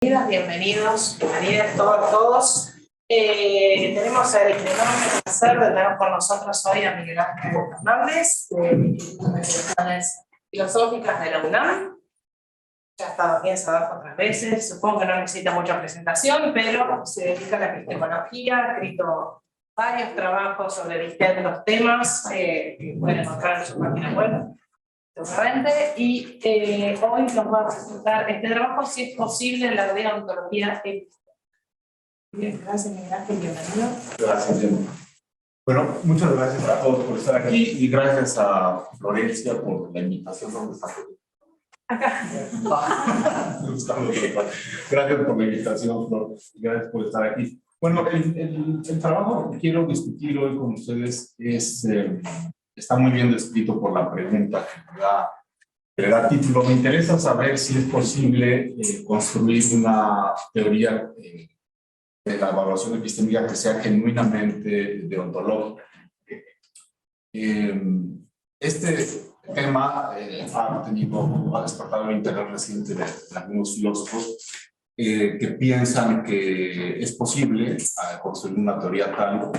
Bienvenidos, bienvenidas todos. Tenemos el enorme placer de tener con nosotros hoy a Miguel Ángel Fernández, del Instituto de Investigaciones Filosóficas de la UNAM. Ya ha estado aquí en Sabajo otras veces, supongo que no necesita mucha presentación, pero se dedica a la epistemología, ha escrito varios trabajos sobre distintos temas que pueden encontrar en su página web. Seguramente, y hoy nos va a presentar este trabajo, si es posible, en la deontología ética. Bien, gracias, Miguel Ángel, bienvenido. Gracias, Diego. Bueno, muchas gracias a todos por estar aquí y gracias a Florencia por la invitación. ¿Dónde está? Acá. Gracias por la invitación, Flor. Gracias por estar aquí. Bueno, el trabajo que quiero discutir hoy con ustedes es... está muy bien descrito por la pregunta que le da título. Me interesa saber si es posible construir una teoría de la evaluación epistémica que sea genuinamente deontológica. Este tema ha despertado el interés reciente de algunos filósofos que piensan que es posible construir una teoría tal,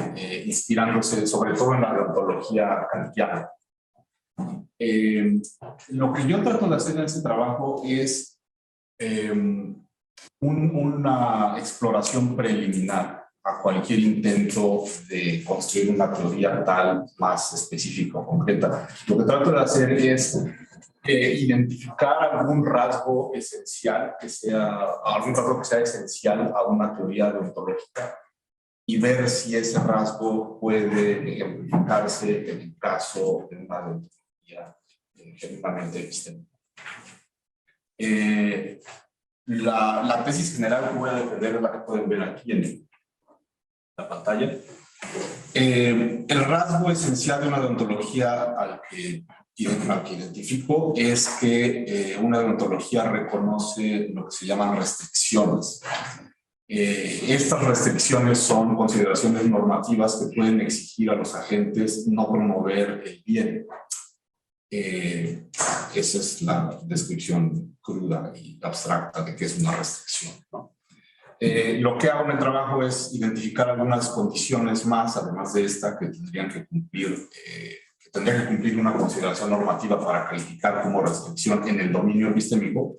inspirándose sobre todo en la deontología kantiana. Lo que yo trato de hacer en este trabajo es una exploración preliminar a cualquier intento de construir una teoría tal más específica o concreta. Lo que trato de hacer es identificar algún rasgo esencial que sea esencial a una teoría deontológica y ver si ese rasgo puede ejemplificarse en el caso de una deontología genuinamente epistémica. La tesis general que voy a defender es la que pueden ver aquí en la pantalla. El rasgo esencial de una deontología al que identifico es que una deontología reconoce lo que se llaman restricciones. Estas restricciones son consideraciones normativas que pueden exigir a los agentes no promover el bien. Esa es la descripción cruda y abstracta de qué es una restricción, ¿no? Lo que hago en el trabajo es identificar algunas condiciones más, además de esta, que tendría que cumplir una consideración normativa para calificar como restricción en el dominio epistémico,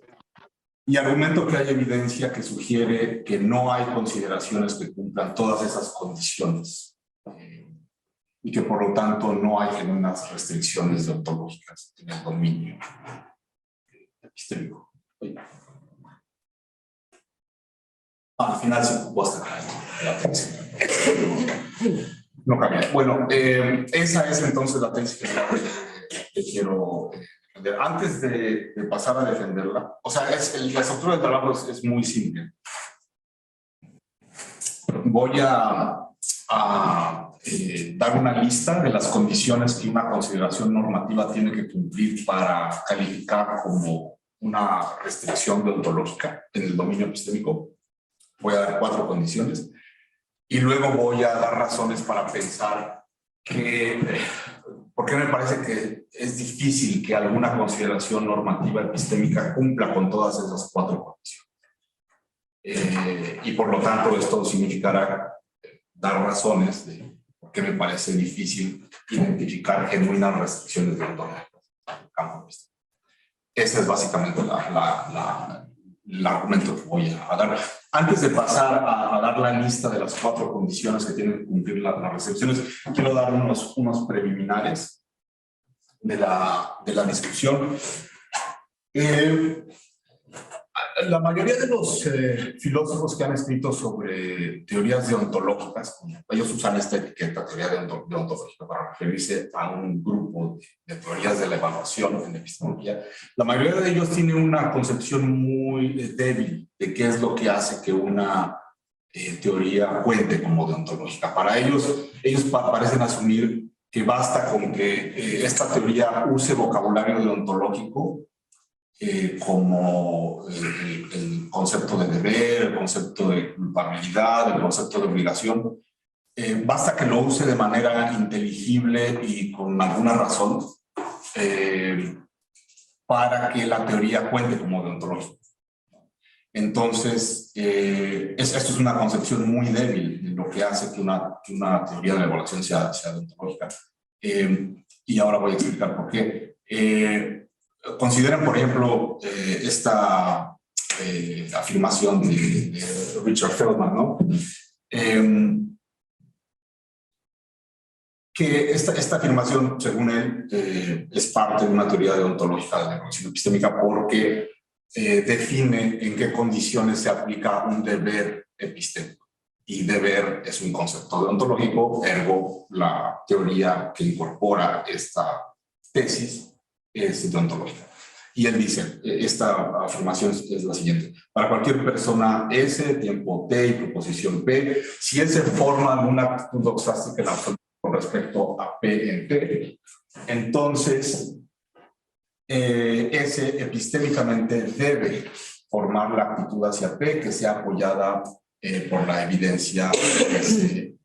y argumento que hay evidencia que sugiere que no hay consideraciones que cumplan todas esas condiciones y que por lo tanto no hay genuinas restricciones deontológicas en el dominio epistémico. Al final se ocupó hasta la tesis. No cambia. Bueno, esa es entonces la tesis que quiero defender. Antes de pasar a defenderla, o sea, la estructura del trabajo es muy simple. Voy a dar una lista de las condiciones que una consideración normativa tiene que cumplir para calificar como una restricción deontológica en el dominio epistémico. Voy a dar 4 condiciones y luego voy a dar razones para pensar por qué me parece que es difícil que alguna consideración normativa epistémica cumpla con todas esas 4 condiciones. Y por lo tanto esto significará dar razones de por qué me parece difícil identificar genuinas restricciones deontológicas en el campo epistémico. Ese es básicamente el argumento que voy a dar. Antes de pasar a dar la lista de las 4 condiciones que tienen que cumplir las restricciones, quiero dar unos preliminares de la discusión. La mayoría de los filósofos que han escrito sobre teorías deontológicas, ellos usan esta etiqueta, teoría deontológica, para referirse a un grupo de teorías de la evaluación en epistemología. La mayoría de ellos tienen una concepción muy débil de qué es lo que hace que una teoría cuente como deontológica. Para ellos parecen asumir que basta con que esta teoría use vocabulario deontológico como el concepto de deber, el concepto de culpabilidad, el concepto de obligación. Basta que lo use de manera inteligible y con alguna razón para que la teoría cuente como deontológica. Entonces, esto es una concepción muy débil de lo que hace que una teoría de la evaluación sea deontológica. Y ahora voy a explicar por qué. Consideren, por ejemplo, esta afirmación de Richard Feldman, ¿no? Que esta afirmación, según él, es parte de una teoría deontológica de la evaluación epistémica porque define en qué condiciones se aplica un deber epistémico. Y deber es un concepto deontológico, ergo la teoría que incorpora esta tesis es deontológica. Y él dice, esta afirmación es la siguiente: para cualquier persona S, tiempo T y proposición P, si S forma una actitud doxástica en absoluto con respecto a P en P, entonces S epistémicamente debe formar la actitud hacia P que sea apoyada por la evidencia S.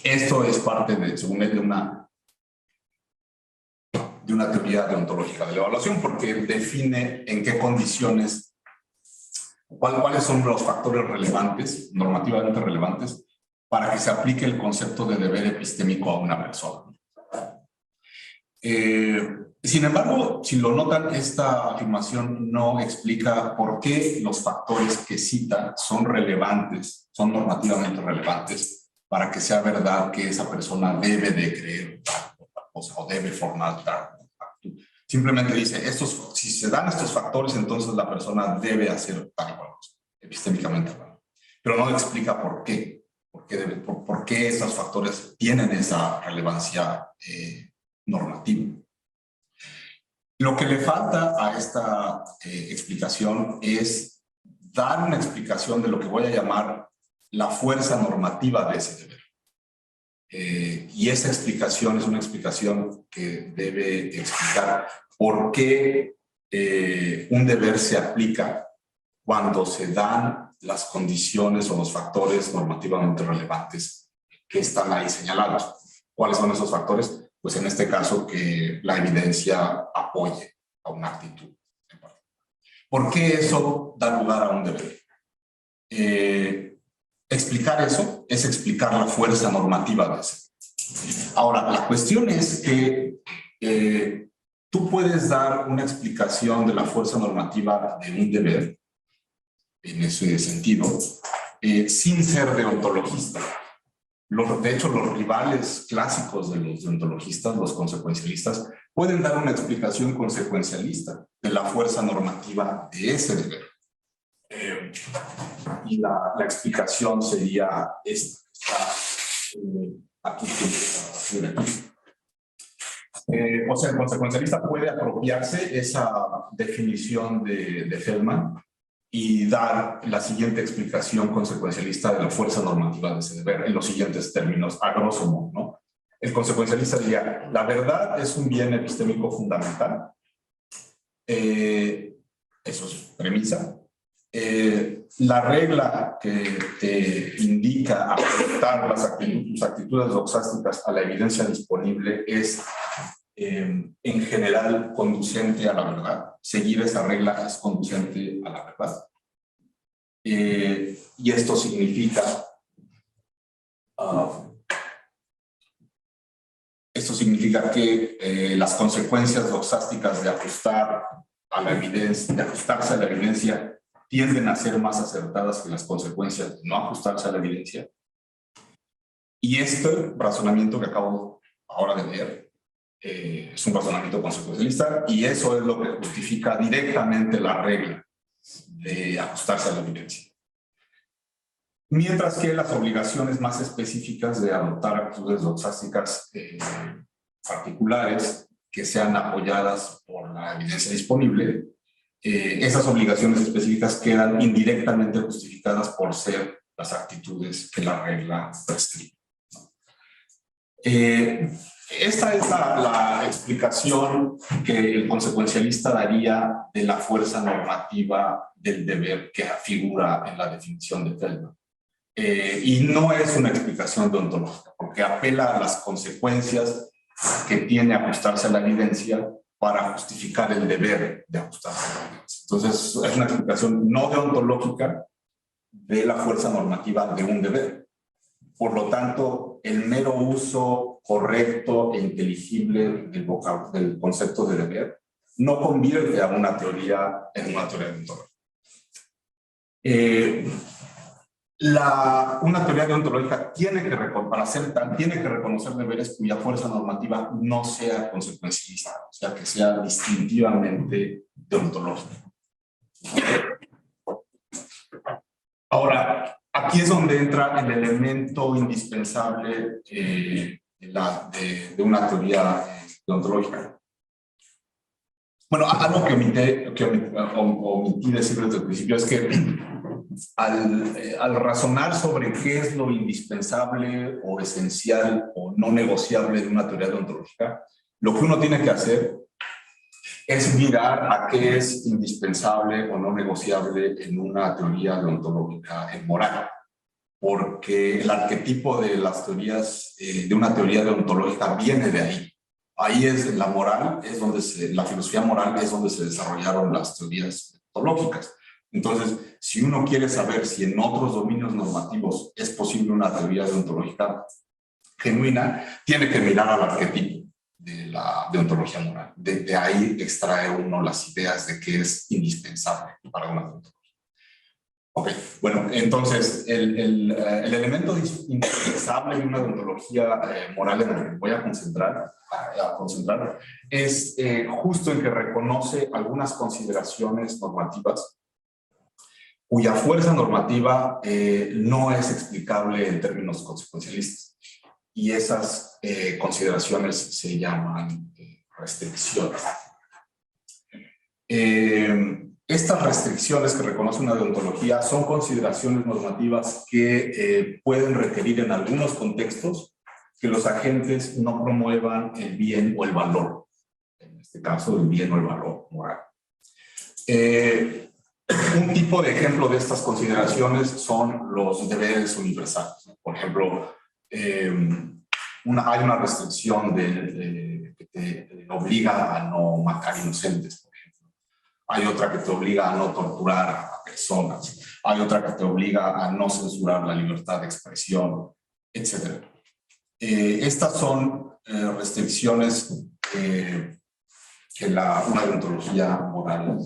Esto es parte, según él, de una teoría deontológica de la evaluación, porque define en qué condiciones, cuáles son los factores relevantes, normativamente relevantes, para que se aplique el concepto de deber epistémico a una persona. Sin embargo, si lo notan, esta afirmación no explica por qué los factores que cita son relevantes, son normativamente relevantes, para que sea verdad que esa persona debe de creer tal cosa o debe formar tal. Simplemente dice, si se dan estos factores, entonces la persona debe hacer tal y cual cosa, epistémicamente hablando. Pero no explica por qué. ¿Por qué esos factores tienen esa relevancia normativa? Lo que le falta a esta explicación es dar una explicación de lo que voy a llamar la fuerza normativa de ese deber. Y esa explicación es una explicación que debe explicar por qué un deber se aplica cuando se dan las condiciones o los factores normativamente relevantes que están ahí señalados. ¿Cuáles son esos factores? Pues en este caso que la evidencia apoye a una actitud. ¿Por qué eso da lugar a un deber? Explicar eso es explicar la fuerza normativa de ese. Ahora, la cuestión es que tú puedes dar una explicación de la fuerza normativa de un deber, en ese sentido, sin ser deontologista. De hecho, los rivales clásicos de los deontologistas, los consecuencialistas, pueden dar una explicación consecuencialista de la fuerza normativa de ese deber. Y la explicación sería esta. Aquí. O sea, el consecuencialista puede apropiarse esa definición de Feldman y dar la siguiente explicación consecuencialista de la fuerza normativa de ese deber en los siguientes términos, a grosso modo, ¿no? El consecuencialista diría, la verdad es un bien epistémico fundamental. Eso es premisa. La regla que te indica ajustar tus actitudes doxásticas a la evidencia disponible es en general conducente a la verdad. Seguir esa regla es conducente a la verdad. Y esto significa que las consecuencias doxásticas de ajustar a la evidencia, de ajustarse a la evidencia, tienden a ser más acertadas que las consecuencias de no ajustarse a la evidencia. Y este razonamiento que acabo ahora de ver es un razonamiento consecuencialista y eso es lo que justifica directamente la regla de ajustarse a la evidencia. Mientras que las obligaciones más específicas de adoptar actitudes doxásticas particulares que sean apoyadas por la evidencia disponible, esas obligaciones específicas quedan indirectamente justificadas por ser las actitudes que la regla prescribe. Esta es la explicación que el consecuencialista daría de la fuerza normativa del deber que figura en la definición de Feldman. Y no es una explicación deontológica, porque apela a las consecuencias que tiene ajustarse a la evidencia para justificar el deber de ajustarse a la evidencia. Entonces, es una explicación no deontológica de la fuerza normativa de un deber. Por lo tanto, el mero uso correcto e inteligible del concepto de deber no convierte a una teoría en una teoría deontológica. Una teoría deontológica tiene que, para ser tal, tiene que reconocer deberes cuya fuerza normativa no sea consecuencialista, o sea, que sea distintivamente deontológica. Ahora, aquí es donde entra el elemento indispensable de una teoría deontológica. Bueno, algo que omití decir desde el principio es que al razonar sobre qué es lo indispensable o esencial o no negociable de una teoría deontológica, lo que uno tiene que hacer es mirar a qué es indispensable o no negociable en una teoría deontológica moral. Porque el arquetipo de las teorías, de una teoría deontológica viene de ahí. Ahí es la moral, es donde la filosofía moral es donde se desarrollaron las teorías deontológicas. Entonces, si uno quiere saber si en otros dominios normativos es posible una teoría deontológica genuina, tiene que mirar al arquetipo de la deontología moral. De ahí extrae uno las ideas de qué es indispensable para una deontología. Ok, bueno, entonces el elemento indispensable de una deontología moral en el que voy a concentrar es justo en que reconoce algunas consideraciones normativas cuya fuerza normativa no es explicable en términos consecuencialistas. Y esas consideraciones se llaman restricciones. Estas restricciones que reconoce una deontología son consideraciones normativas que pueden requerir en algunos contextos que los agentes no promuevan el bien o el valor. En este caso, el bien o el valor moral. Un tipo de ejemplo de estas consideraciones son los deberes universales. Por ejemplo, hay una restricción que te obliga a no matar inocentes. Hay otra que te obliga a no torturar a personas. Hay otra que te obliga a no censurar la libertad de expresión, etc. Estas son restricciones que una deontología moral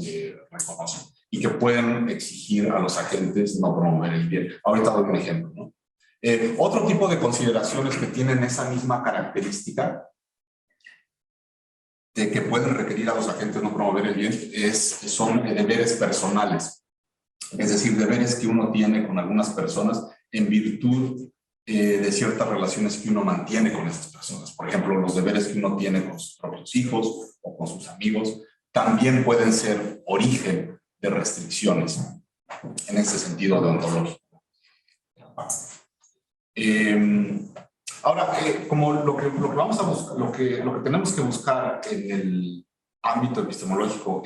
reconoce y que pueden exigir a los agentes no promover el bien. Ahorita doy un ejemplo, ¿no? Otro tipo de consideraciones que tienen esa misma característica de que pueden requerir a los agentes no promover el bien son deberes personales, es decir, deberes que uno tiene con algunas personas en virtud de ciertas relaciones que uno mantiene con esas personas. Por ejemplo, los deberes que uno tiene con sus propios hijos o con sus amigos también pueden ser origen de restricciones en ese sentido deontológico. Ahora, como lo que vamos a buscar, lo que tenemos que buscar en el ámbito epistemológico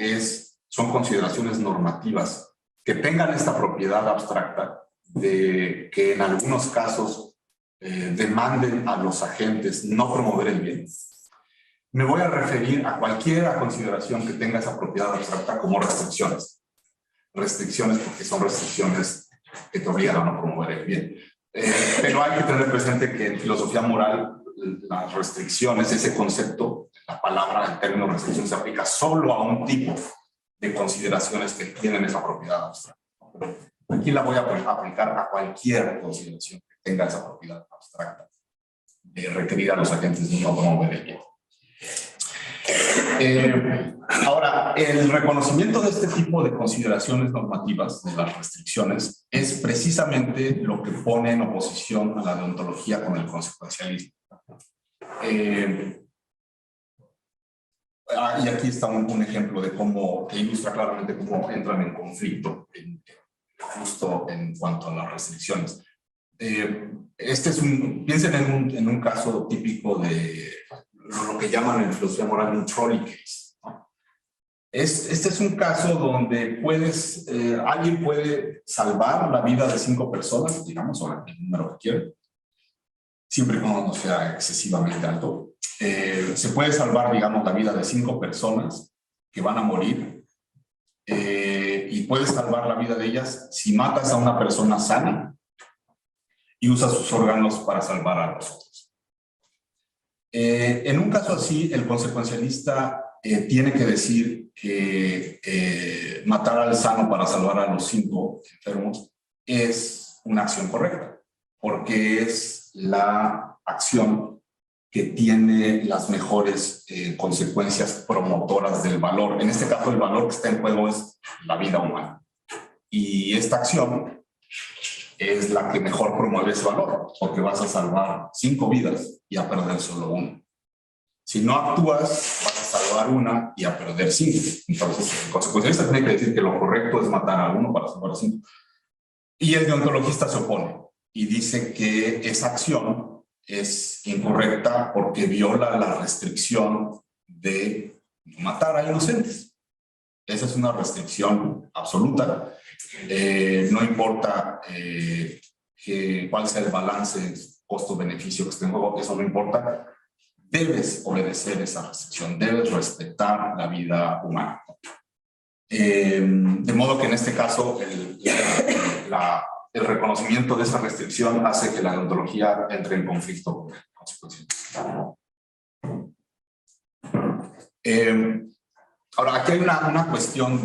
son consideraciones normativas que tengan esta propiedad abstracta de que en algunos casos demanden a los agentes no promover el bien. Me voy a referir a cualquier consideración que tenga esa propiedad abstracta como restricciones. Restricciones porque son restricciones que te obligan a no promover el bien. Pero hay que tener presente que en filosofía moral las restricciones, ese concepto, la palabra, el término restricción se aplica solo a un tipo de consideraciones que tienen esa propiedad abstracta. Aquí la voy a aplicar a cualquier consideración que tenga esa propiedad abstracta de requerir a los agentes de no promover el bien. Ahora, el reconocimiento de este tipo de consideraciones normativas, de las restricciones, es precisamente lo que pone en oposición a la deontología con el consecuencialismo. Y aquí está un ejemplo de que ilustra claramente cómo entran en conflicto justo en cuanto a las restricciones. Piensen en un caso típico de lo que llaman en filosofía moral un trolley case, ¿no? Este es un caso donde alguien puede salvar la vida de 5 personas, digamos, o el número que quiera, siempre y cuando no sea excesivamente alto. Se puede salvar, digamos, la vida de 5 personas que van a morir puedes salvar la vida de ellas si matas a una persona sana y usas sus órganos para salvar a los otros. En un caso así, el consecuencialista tiene que decir que matar al sano para salvar a los 5 enfermos es una acción correcta, porque es la acción que tiene las mejores consecuencias promotoras del valor. En este caso, el valor que está en juego es la vida humana. Y esta acción es la que mejor promueve ese valor, porque vas a salvar 5 vidas y a perder solo 1. Si no actúas, vas a salvar 1 y a perder 5. Entonces, el consecuencialista tiene que decir que lo correcto es matar a 1 para salvar a 5. Y el deontologista se opone y dice que esa acción es incorrecta porque viola la restricción de matar a inocentes. Esa es una restricción absoluta. No importa cuál sea el balance costo-beneficio que esté en juego, eso no importa. Debes obedecer esa restricción, debes respetar la vida humana. De modo que en este caso el reconocimiento de esa restricción hace que la deontología entre en conflicto con el consecuencialista. Ahora, aquí hay una cuestión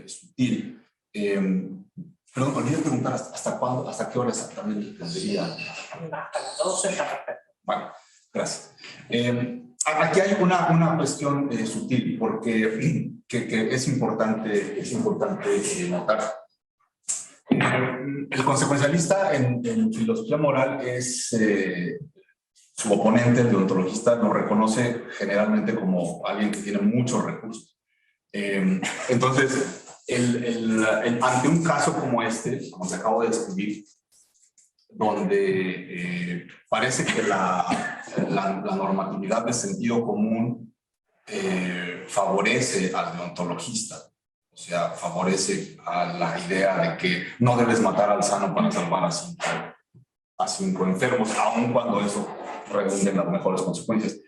sutil. Perdón, olvidé preguntar hasta qué hora exactamente tendría. Hasta las 12 está perfecto. Bueno, gracias. Aquí hay una cuestión sutil, porque que es importante notar. El consecuencialista en filosofía moral es su oponente, el deontologista, lo reconoce generalmente como alguien que tiene muchos recursos. Entonces, ante un caso como este, como te acabo de describir, donde parece que la normatividad de sentido común favorece al deontologista, o sea, favorece a la idea de que no debes matar al sano para salvar a 5 enfermos, aun cuando eso redunde en las mejores consecuencias.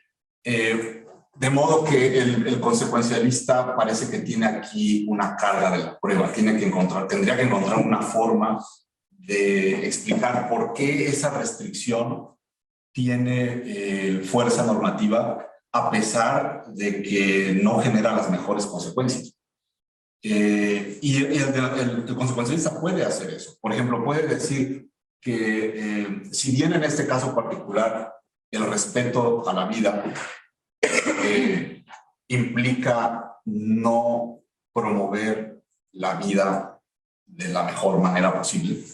De modo que el consecuencialista parece que tiene aquí una carga de la prueba, tendría que encontrar una forma de explicar por qué esa restricción tiene fuerza normativa a pesar de que no genera las mejores consecuencias. Y el consecuencialista puede hacer eso. Por ejemplo, puede decir que si bien en este caso particular el respeto a la vida implica no promover la vida de la mejor manera posible,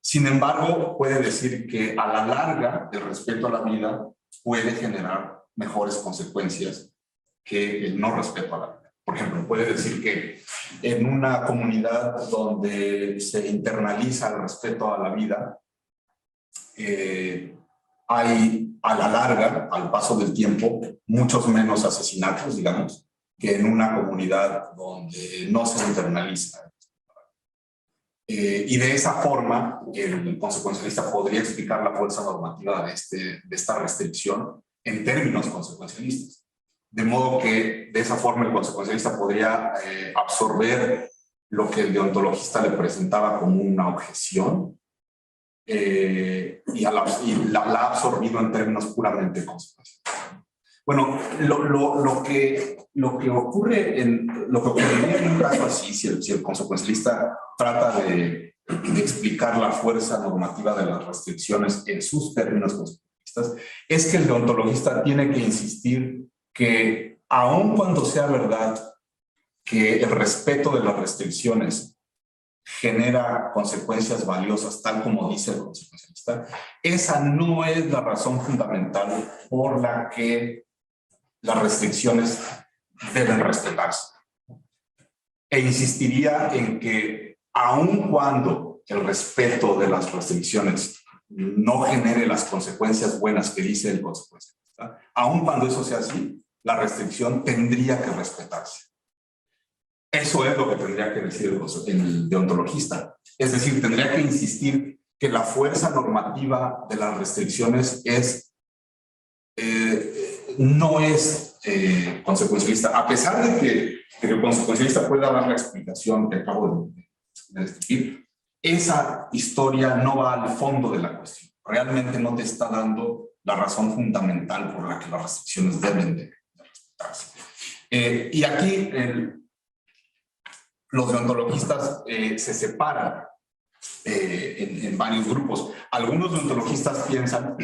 sin embargo, puede decir que a la larga el respeto a la vida puede generar mejores consecuencias que el no respeto a la vida. Por ejemplo, puede decir que en una comunidad donde se internaliza el respeto a la vida, hay a la larga, al paso del tiempo, muchos menos asesinatos, digamos, que en una comunidad donde no se internaliza. Y de esa forma, el consecuencialista podría explicar la fuerza normativa de esta restricción en términos consecuencialistas. De modo que de esa forma el consecuencialista podría absorber lo que el deontologista le presentaba como una objeción y la ha absorbido en términos puramente consecuencialistas. Bueno, lo que ocurriría en un caso así, si el consecuencialista trata de explicar la fuerza normativa de las restricciones en sus términos consecuencialistas, es que el deontologista tiene que insistir que, aun cuando sea verdad que el respeto de las restricciones genera consecuencias valiosas, tal como dice el consecuencialista, esa no es la razón fundamental por la que las restricciones deben respetarse. E insistiría en que, aun cuando el respeto de las restricciones no genere las consecuencias buenas que dice el consecuencialista, aun cuando eso sea así, la restricción tendría que respetarse. Eso es lo que tendría que decir el deontologista. Es decir, tendría que insistir que la fuerza normativa de las restricciones no es consecuencialista, a pesar de que el consecuencialista pueda dar la explicación que acabo de describir, esa historia no va al fondo de la cuestión. Realmente no te está dando la razón fundamental por la que las restricciones deben de respetarse. Y aquí los deontologistas se separan en varios grupos. Algunos deontologistas piensan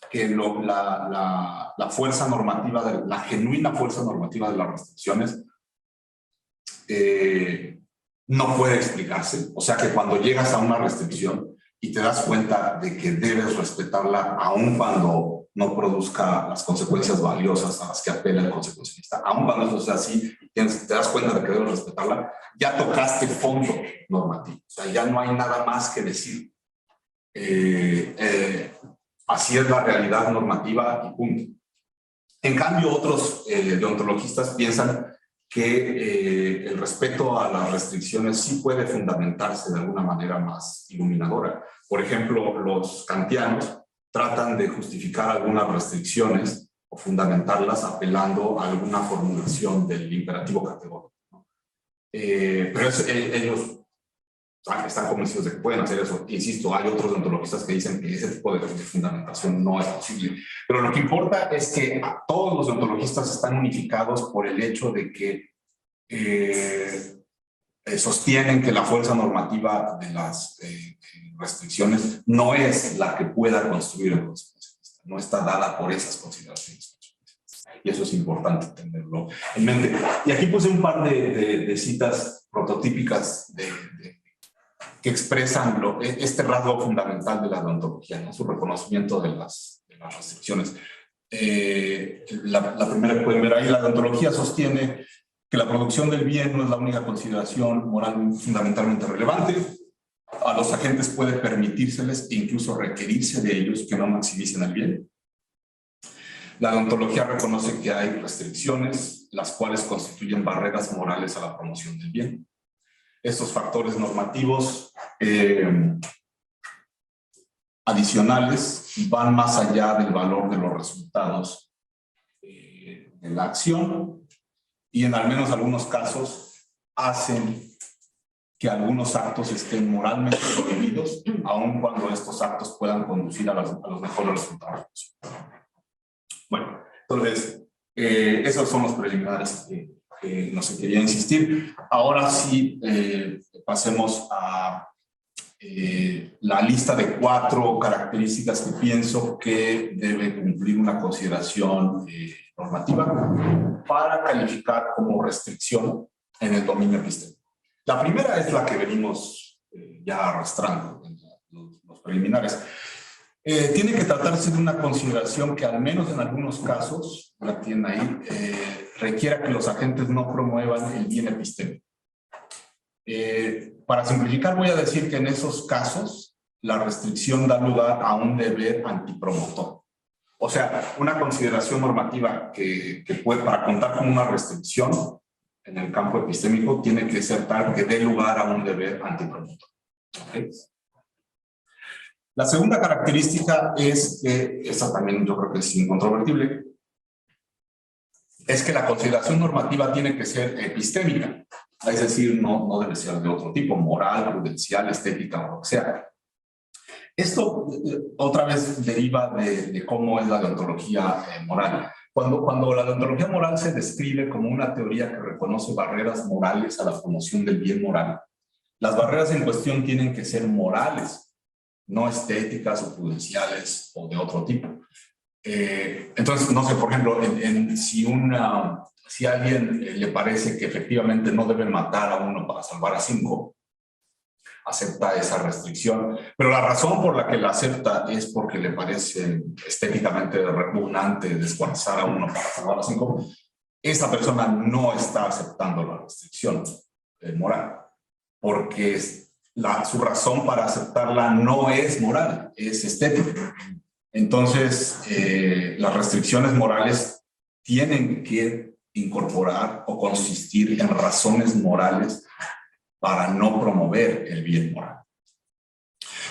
que la fuerza normativa, la genuina fuerza normativa de las restricciones no puede explicarse. O sea que cuando llegas a una restricción y te das cuenta de que debes respetarla aun cuando no produzca las consecuencias valiosas a las que apela el consecuencialista, aun cuando eso sea así, te das cuenta de que debes respetarla, ya tocaste fondo normativo. O sea, ya no hay nada más que decir. Así es la realidad normativa y punto. En cambio, otros deontologistas piensan que el respeto a las restricciones sí puede fundamentarse de alguna manera más iluminadora. Por ejemplo, los kantianos tratan de justificar algunas restricciones o fundamentarlas apelando a alguna formulación del imperativo categórico, ¿no? Pero ellos están convencidos de que pueden hacer eso. Insisto, hay otros deontologistas que dicen que ese tipo de fundamentación no es posible. Pero lo que importa es que todos los deontologistas están unificados por el hecho de que sostienen que la fuerza normativa de las restricciones no es la que pueda construir el consecuencialista, no está dada por esas consideraciones. Y eso es importante tenerlo en mente. Y aquí puse un par de citas prototípicas que expresan este rasgo fundamental de la deontología, ¿no? Su reconocimiento de las restricciones. La primera que pueden ver ahí, la deontología sostiene que la producción del bien no es la única consideración moral fundamentalmente relevante. A los agentes puede permitírseles e incluso requerirse de ellos que no maximicen el bien. La deontología reconoce que hay restricciones, las cuales constituyen barreras morales a la promoción del bien. Estos factores normativos adicionales van más allá del valor de los resultados de la acción y en al menos algunos casos hacen que algunos actos estén moralmente prohibidos, aun cuando estos actos puedan conducir a los mejores resultados. Bueno, entonces, esos son los preliminares que no se quería insistir. Ahora sí, pasemos a la lista de 4 características que pienso que debe cumplir una consideración normativa para calificar como restricción en el dominio epistémico. La primera es la que venimos ya arrastrando en los preliminares. Tiene que tratarse de una consideración que al menos en algunos casos, la tienen ahí, requiera que los agentes no promuevan el bien epistémico. Para simplificar voy a decir que en esos casos la restricción da lugar a un deber antipromotor. O sea, una consideración normativa que puede, para contar con una restricción en el campo epistémico, tiene que ser tal que dé lugar a un deber antipromotor. ¿Okay? La segunda característica es que, esta también yo creo que es incontrovertible, es que la consideración normativa tiene que ser epistémica, es decir, no debe ser de otro tipo, moral, prudencial, estética o lo que sea. Esto otra vez deriva de cómo es la deontología moral. Cuando la deontología moral se describe como una teoría que reconoce barreras morales a la promoción del bien moral, las barreras en cuestión tienen que ser morales, no estéticas o prudenciales o de otro tipo. Entonces, no sé, por ejemplo, si a alguien le parece que efectivamente no deben matar a uno para salvar a 5, acepta esa restricción, pero la razón por la que la acepta es porque le parece estéticamente repugnante descuartizar a uno para salvar a 5, esa persona no está aceptando la restricción moral, porque su razón para aceptarla no es moral, es estética. Entonces, las restricciones morales tienen que incorporar o consistir en razones morales para no promover el bien moral.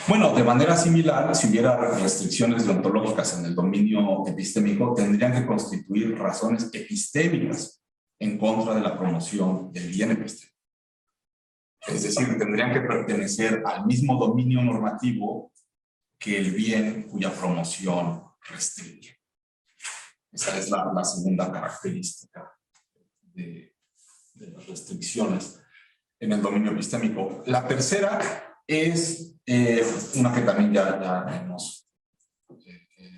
Bueno, de manera similar, si hubiera restricciones deontológicas en el dominio epistémico, tendrían que constituir razones epistémicas en contra de la promoción del bien epistémico. Es decir, tendrían que pertenecer al mismo dominio normativo que el bien cuya promoción restringe. Esa es la segunda característica de las restricciones en el dominio epistémico. La tercera es una que también ya hemos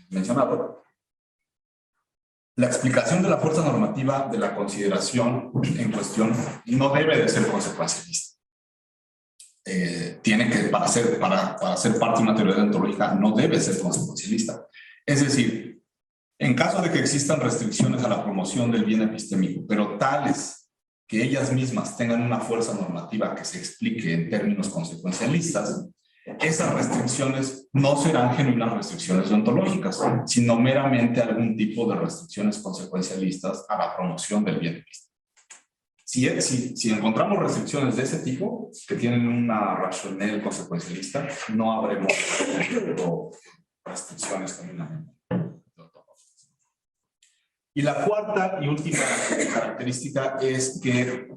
mencionado. La explicación de la fuerza normativa de la consideración en cuestión no debe de ser consecuencialista. Tiene que, para ser parte de una teoría deontológica, no debe ser consecuencialista. Es decir, en caso de que existan restricciones a la promoción del bien epistémico, pero tales que ellas mismas tengan una fuerza normativa que se explique en términos consecuencialistas, esas restricciones no serán genuinas restricciones deontológicas, sino meramente algún tipo de restricciones consecuencialistas a la promoción del bien epistémico. Si encontramos restricciones de ese tipo, que tienen una racionalidad consecuencialista, no habremos restricciones genuinamente. Y la cuarta y última característica es que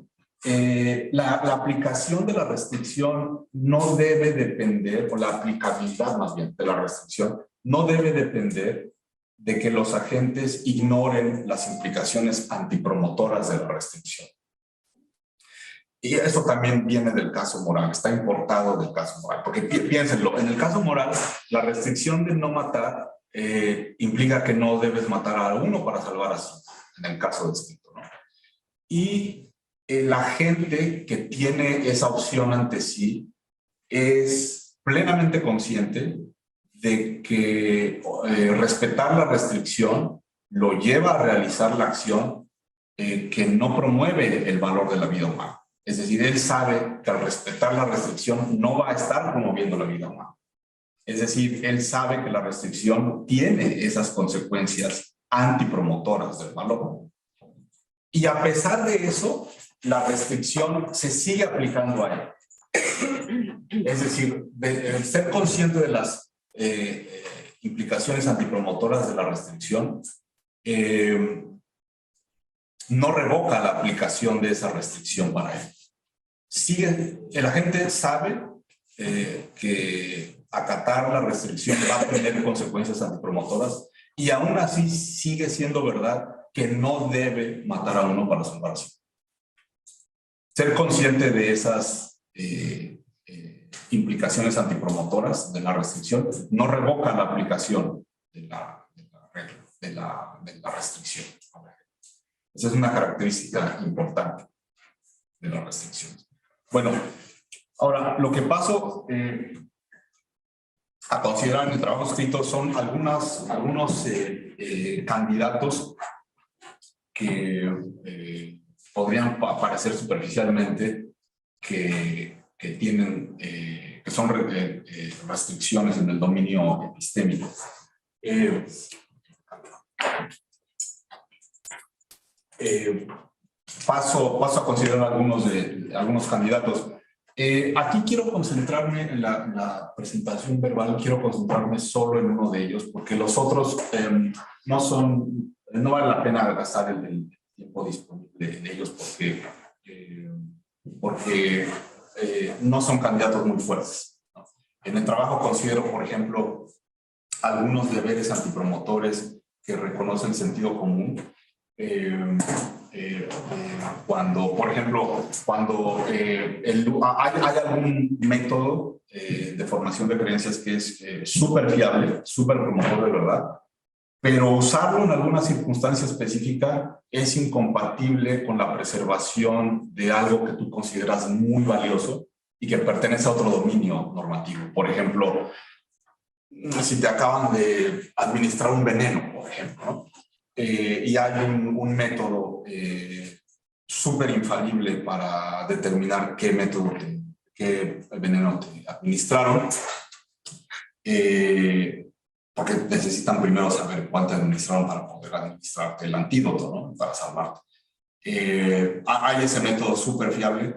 la aplicación de la restricción no debe depender, o la aplicabilidad más bien de la restricción, no debe depender de que los agentes ignoren las implicaciones antipromotoras de la restricción. Y eso también viene del caso moral, está importado del caso moral, porque piénsenlo, en el caso moral, la restricción de no matar implica que no debes matar a uno para salvar a 5, en el caso descrito, ¿no? Y el agente que tiene esa opción ante sí es plenamente consciente de que respetar la restricción lo lleva a realizar la acción que no promueve el valor de la vida humana. Es decir, él sabe que al respetar la restricción no va a estar promoviendo la vida humana. Es decir, él sabe que la restricción tiene esas consecuencias antipromotoras del valor. Y a pesar de eso, la restricción se sigue aplicando a él. Es decir, de ser consciente de las implicaciones antipromotoras de la restricción, no revoca la aplicación de esa restricción para él. El agente sabe que acatar la restricción va a tener consecuencias antipromotoras y aún así sigue siendo verdad que no debe matar a uno para salvarse. Ser consciente de esas implicaciones antipromotoras de la restricción no revoca la aplicación de la restricción. Esa es una característica importante de las restricciones. Bueno, ahora lo que paso a considerar en el trabajo escrito son algunos candidatos que podrían parecer superficialmente que tienen, que son restricciones en el dominio epistémico. Paso a considerar algunos candidatos. Aquí quiero concentrarme en la presentación verbal, quiero concentrarme solo en uno de ellos, porque los otros no vale la pena gastar el tiempo disponible en ellos porque no son candidatos muy fuertes, ¿no? En el trabajo considero, por ejemplo, algunos deberes antipromotores que reconocen sentido común. Por ejemplo, cuando hay algún método de formación de creencias que es súper fiable, súper promotor de verdad, pero usarlo en alguna circunstancia específica es incompatible con la preservación de algo que tú consideras muy valioso y que pertenece a otro dominio normativo. Por ejemplo, si te acaban de administrar un veneno, por ejemplo, ¿no? Y hay un método súper infalible para determinar qué veneno te administraron, porque necesitan primero saber cuánto administraron para poder administrarte el antídoto, ¿no? Para salvarte. Hay ese método súper fiable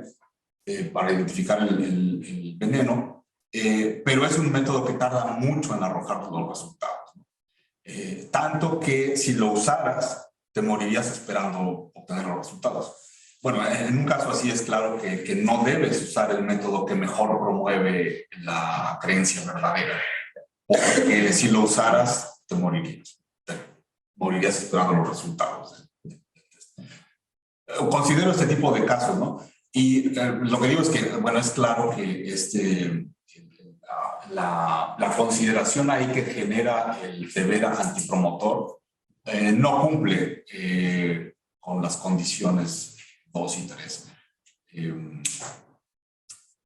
para identificar el veneno, pero es un método que tarda mucho en arrojar todos los resultados, ¿no? Tanto que si lo usaras, te morirías esperando obtener los resultados. Bueno, en un caso así es claro que no debes usar el método que mejor promueve la creencia verdadera, porque si lo usaras, te morirías esperando los resultados. Considero este tipo de casos, ¿no? Y lo que digo es que, bueno, es claro que la consideración ahí que genera el deber antipromotor no cumple con las condiciones 2 y 3.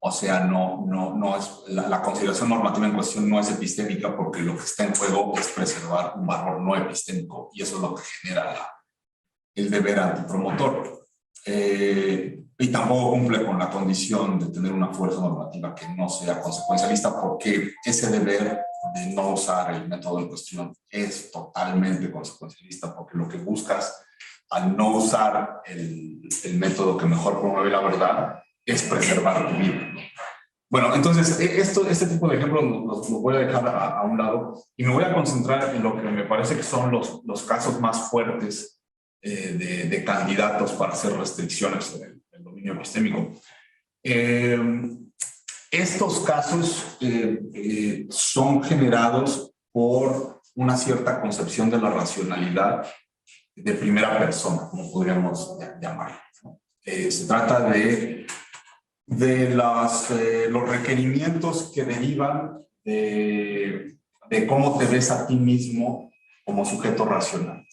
O sea, no es, la consideración normativa en cuestión no es epistémica porque lo que está en juego es preservar un valor no epistémico y eso es lo que genera el deber antipromotor. Y tampoco cumple con la condición de tener una fuerza normativa que no sea consecuencialista porque ese deber de no usar el método en cuestión es totalmente consecuencialista porque lo que buscas al no usar el método que mejor promueve la verdad es preservar tu vida, ¿no? Bueno, entonces este tipo de ejemplos los voy a dejar a un lado y me voy a concentrar en lo que me parece que son los casos más fuertes de candidatos para hacer restricciones en el dominio epistémico. Estos casos son generados por una cierta concepción de la racionalidad de primera persona, como podríamos llamarlo, ¿no? Se trata de los requerimientos que derivan de cómo te ves a ti mismo como sujeto racional.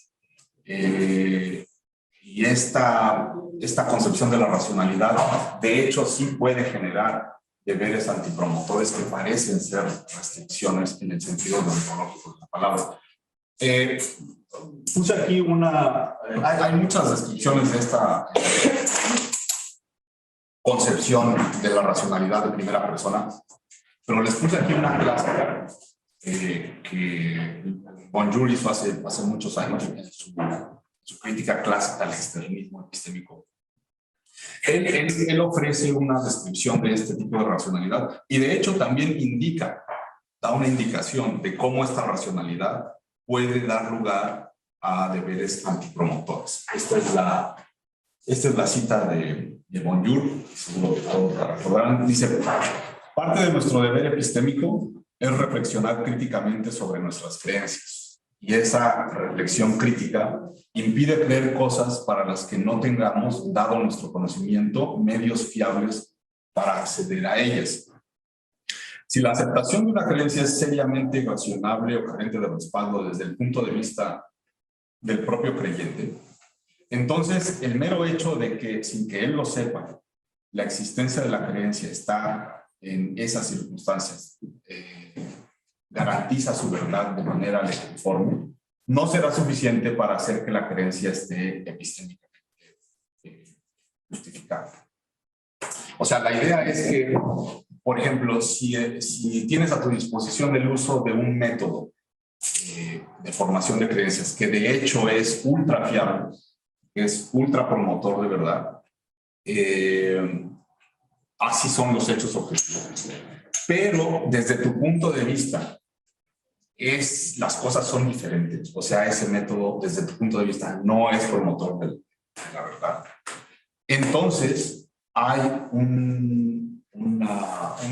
Y esta concepción de la racionalidad, de hecho, sí puede generar deberes antipromotores que parecen ser restricciones en el sentido ontológico de la palabra. Puse aquí hay muchas descripciones de esta concepción de la racionalidad de primera persona, pero les puse aquí una clásica que Bonjour hizo hace muchos años en su crítica clásica al externismo epistémico. Él ofrece una descripción de este tipo de racionalidad y de hecho también da una indicación de cómo esta racionalidad puede dar lugar a deberes antipromotores. Esta es la cita de Bonjour, seguro que todos la recordarán. Dice: parte de nuestro deber epistémico es reflexionar críticamente sobre nuestras creencias. Y esa reflexión crítica impide creer cosas para las que no tengamos, dado nuestro conocimiento, medios fiables para acceder a ellas. Si la aceptación de una creencia es seriamente cuestionable o carente de respaldo desde el punto de vista del propio creyente, entonces el mero hecho de que, sin que él lo sepa, la existencia de la creencia está en esas circunstancias, garantiza su verdad de manera legiforme, no será suficiente para hacer que la creencia esté epistémicamente justificada. O sea, la idea es que, por ejemplo, si tienes a tu disposición el uso de un método de formación de creencias que de hecho es ultra fiable, es ultra promotor de verdad, así son los hechos objetivos. Pero desde tu punto de vista, las cosas son diferentes. O sea, ese método, desde tu punto de vista, no es promotor de la verdad. Entonces, hay un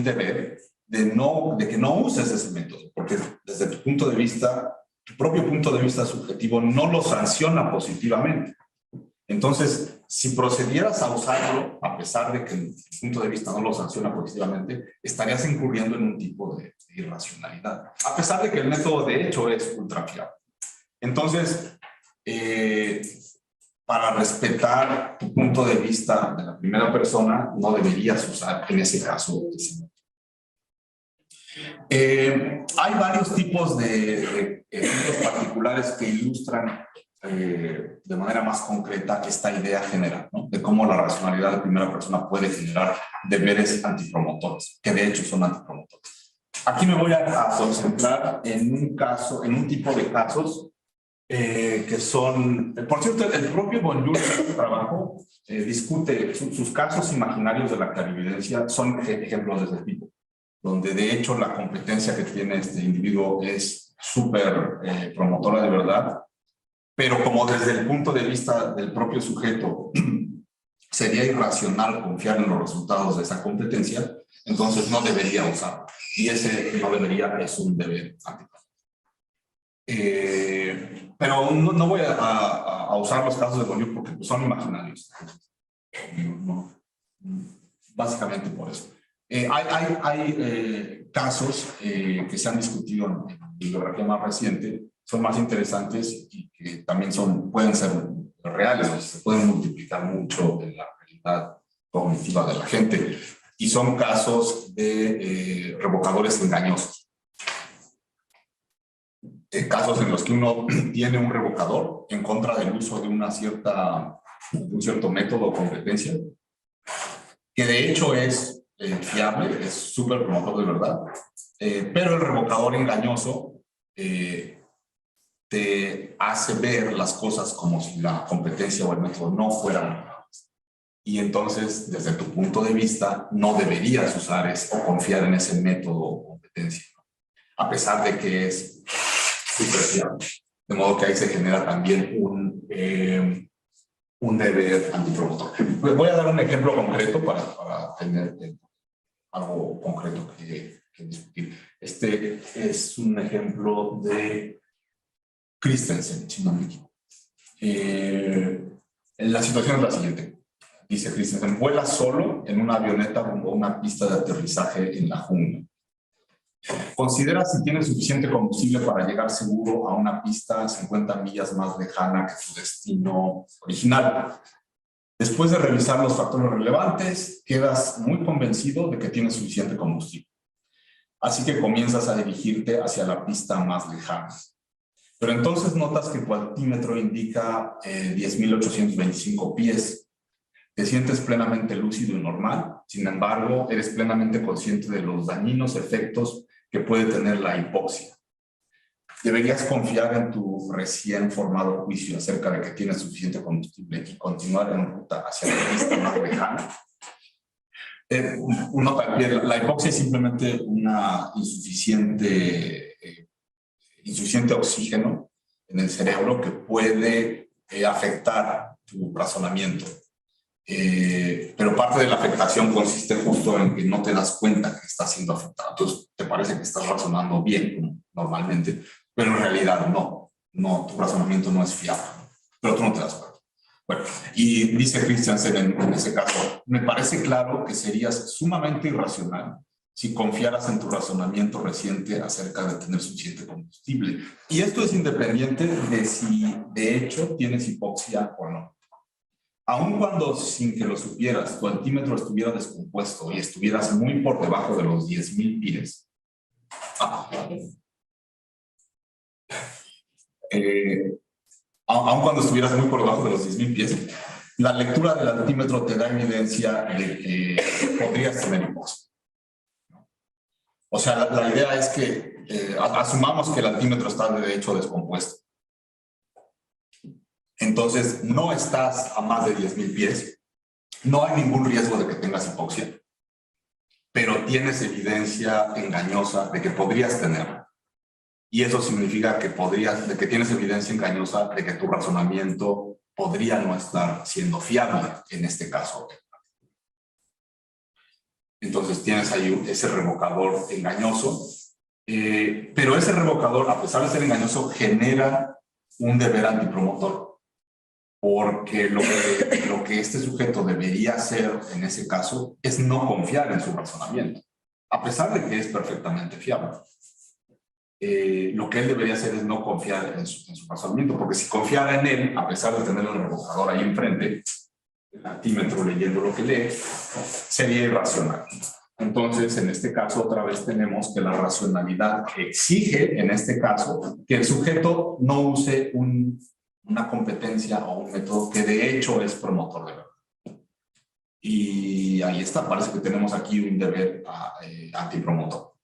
deber de que no uses ese método, porque desde tu punto de vista, tu propio punto de vista subjetivo no lo sanciona positivamente. Entonces, si procedieras a usarlo, a pesar de que tu punto de vista no lo sanciona positivamente, estarías incurriendo en un tipo de irracionalidad, a pesar de que el método de hecho es ultra fiable. Entonces, para respetar tu punto de vista de la primera persona, no deberías usar en ese caso ese método. Hay varios tipos de ejemplos particulares que ilustran de manera más concreta esta idea general, ¿no? De cómo la racionalidad de primera persona puede generar deberes antipromotores, que de hecho son antipromotores. Aquí me voy a concentrar en un tipo de casos que son, por cierto, el propio Bonjour en este trabajo discute sus casos imaginarios de la clarividencia, son ejemplos de ese tipo. donde de hecho la competencia que tiene este individuo es súper promotora de verdad, pero como desde el punto de vista del propio sujeto sería irracional confiar en los resultados de esa competencia, entonces no debería usarlo. Y ese no debería es un deber antipromotor. Pero no voy a usar los casos de Bourdieu porque pues, son imaginarios. No, básicamente por eso. Hay casos que se han discutido en la bibliografía más reciente, son más interesantes y que también pueden ser reales, se pueden multiplicar mucho en la realidad cognitiva de la gente. Y son casos de revocadores engañosos. Casos en los que uno tiene un revocador en contra del uso de un cierto método o competencia, que de hecho es fiable, es súper promotor de verdad, pero el revocador engañoso te hace ver las cosas como si la competencia o el método no fueran. Y entonces, desde tu punto de vista, no deberías usar o confiar en ese método o competencia, a pesar de que es súper fiable. De modo que ahí se genera también un deber antipromotor. Voy a dar un ejemplo concreto para tener algo concreto que discutir. Este es un ejemplo de Christensen, si no me equivoco. La situación es la siguiente. Dice Christensen, vuela solo en una avioneta rumbo a una pista de aterrizaje en la jungla. Considera si tiene suficiente combustible para llegar seguro a una pista 50 millas más lejana que su destino original. Después de revisar los factores relevantes, quedas muy convencido de que tienes suficiente combustible. Así que comienzas a dirigirte hacia la pista más lejana. Pero entonces notas que tu altímetro indica 10.825 pies. Te sientes plenamente lúcido y normal, sin embargo, eres plenamente consciente de los dañinos efectos que puede tener la hipoxia. Deberías confiar en tu recién formado juicio acerca de que tienes suficiente combustible y continuar en ruta hacia la pista más lejana. La hipoxia es simplemente una insuficiente oxígeno en el cerebro que puede afectar tu razonamiento. Pero parte de la afectación consiste justo en que no te das cuenta que estás siendo afectado. Entonces te parece que estás razonando bien, normalmente, pero en realidad no, tu razonamiento no es fiable, pero tú no te das cuenta. Bueno, y dice Christensen en ese caso, me parece claro que serías sumamente irracional si confiaras en tu razonamiento reciente acerca de tener suficiente combustible. Y esto es independiente de si de hecho tienes hipoxia o no. Aun cuando sin que lo supieras, tu altímetro estuviera descompuesto y estuvieras muy por debajo de los 10.000 pies. Aun cuando estuvieras muy por debajo de los 10.000 pies, la lectura del altímetro te da evidencia de que podrías tener hipoxia. O sea, la idea es que asumamos que el altímetro está de hecho descompuesto. Entonces, no estás a más de 10.000 pies, no hay ningún riesgo de que tengas hipoxia, pero tienes evidencia engañosa de que podrías tenerla. Y eso significa que tienes evidencia engañosa de que tu razonamiento podría no estar siendo fiable en este caso. Entonces tienes ahí ese revocador engañoso, pero ese revocador, a pesar de ser engañoso, genera un deber antipromotor. Porque lo que este sujeto debería hacer en ese caso es no confiar en su razonamiento, a pesar de que es perfectamente fiable. Lo que él debería hacer es no confiar en su razonamiento, porque si confiara en él, a pesar de tener el revocador ahí enfrente, el altímetro leyendo lo que lee, sería irracional. Entonces, en este caso, otra vez tenemos que la racionalidad exige, en este caso, que el sujeto no use una competencia o un método que de hecho es promotor de verdad. Y ahí está, parece que tenemos aquí un deber antipromotor.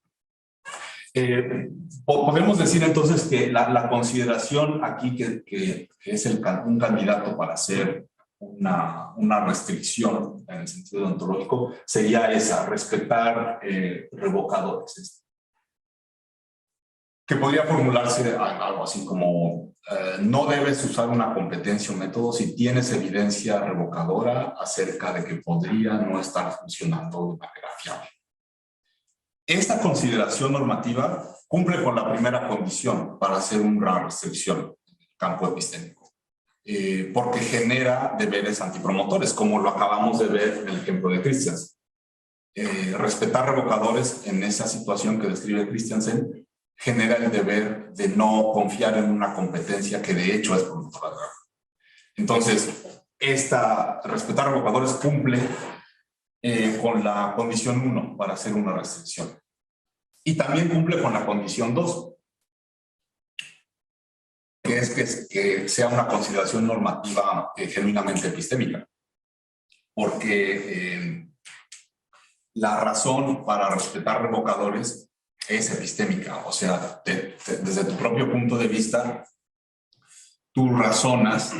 Podemos decir entonces que la consideración aquí que es un candidato para ser una restricción en el sentido deontológico sería esa, respetar revocadores. Que podría formularse algo así como no debes usar una competencia o método si tienes evidencia revocadora acerca de que podría no estar funcionando de manera fiable. Esta consideración normativa cumple con la primera condición para hacer una restricción en el campo epistémico, porque genera deberes antipromotores, como lo acabamos de ver en el ejemplo de Christiansen. Respetar revocadores en esa situación que describe Christiansen genera el deber de no confiar en una competencia que de hecho es promotora de grado. Entonces, respetar revocadores cumple con la condición 1 para hacer una restricción. Y también cumple con la condición 2, que es que sea una consideración normativa genuinamente epistémica. Porque la razón para respetar revocadores es epistémica, o sea, desde tu propio punto de vista, tú razonas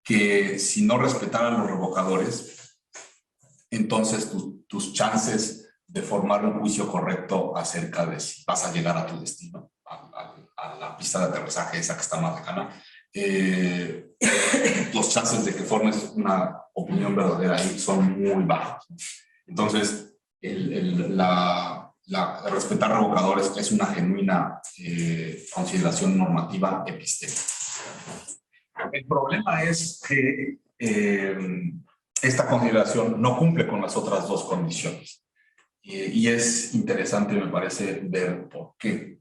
que si no respetaran los revocadores, entonces tus chances de formar un juicio correcto acerca de si vas a llegar a tu destino, a la pista de aterrizaje esa que está más lejana, los chances de que formes una opinión verdadera ahí son muy bajos. Entonces, respetar revocadores es una genuina consideración normativa epistémica. El problema es que esta consideración no cumple con las otras dos condiciones. Y es interesante, me parece, ver por qué.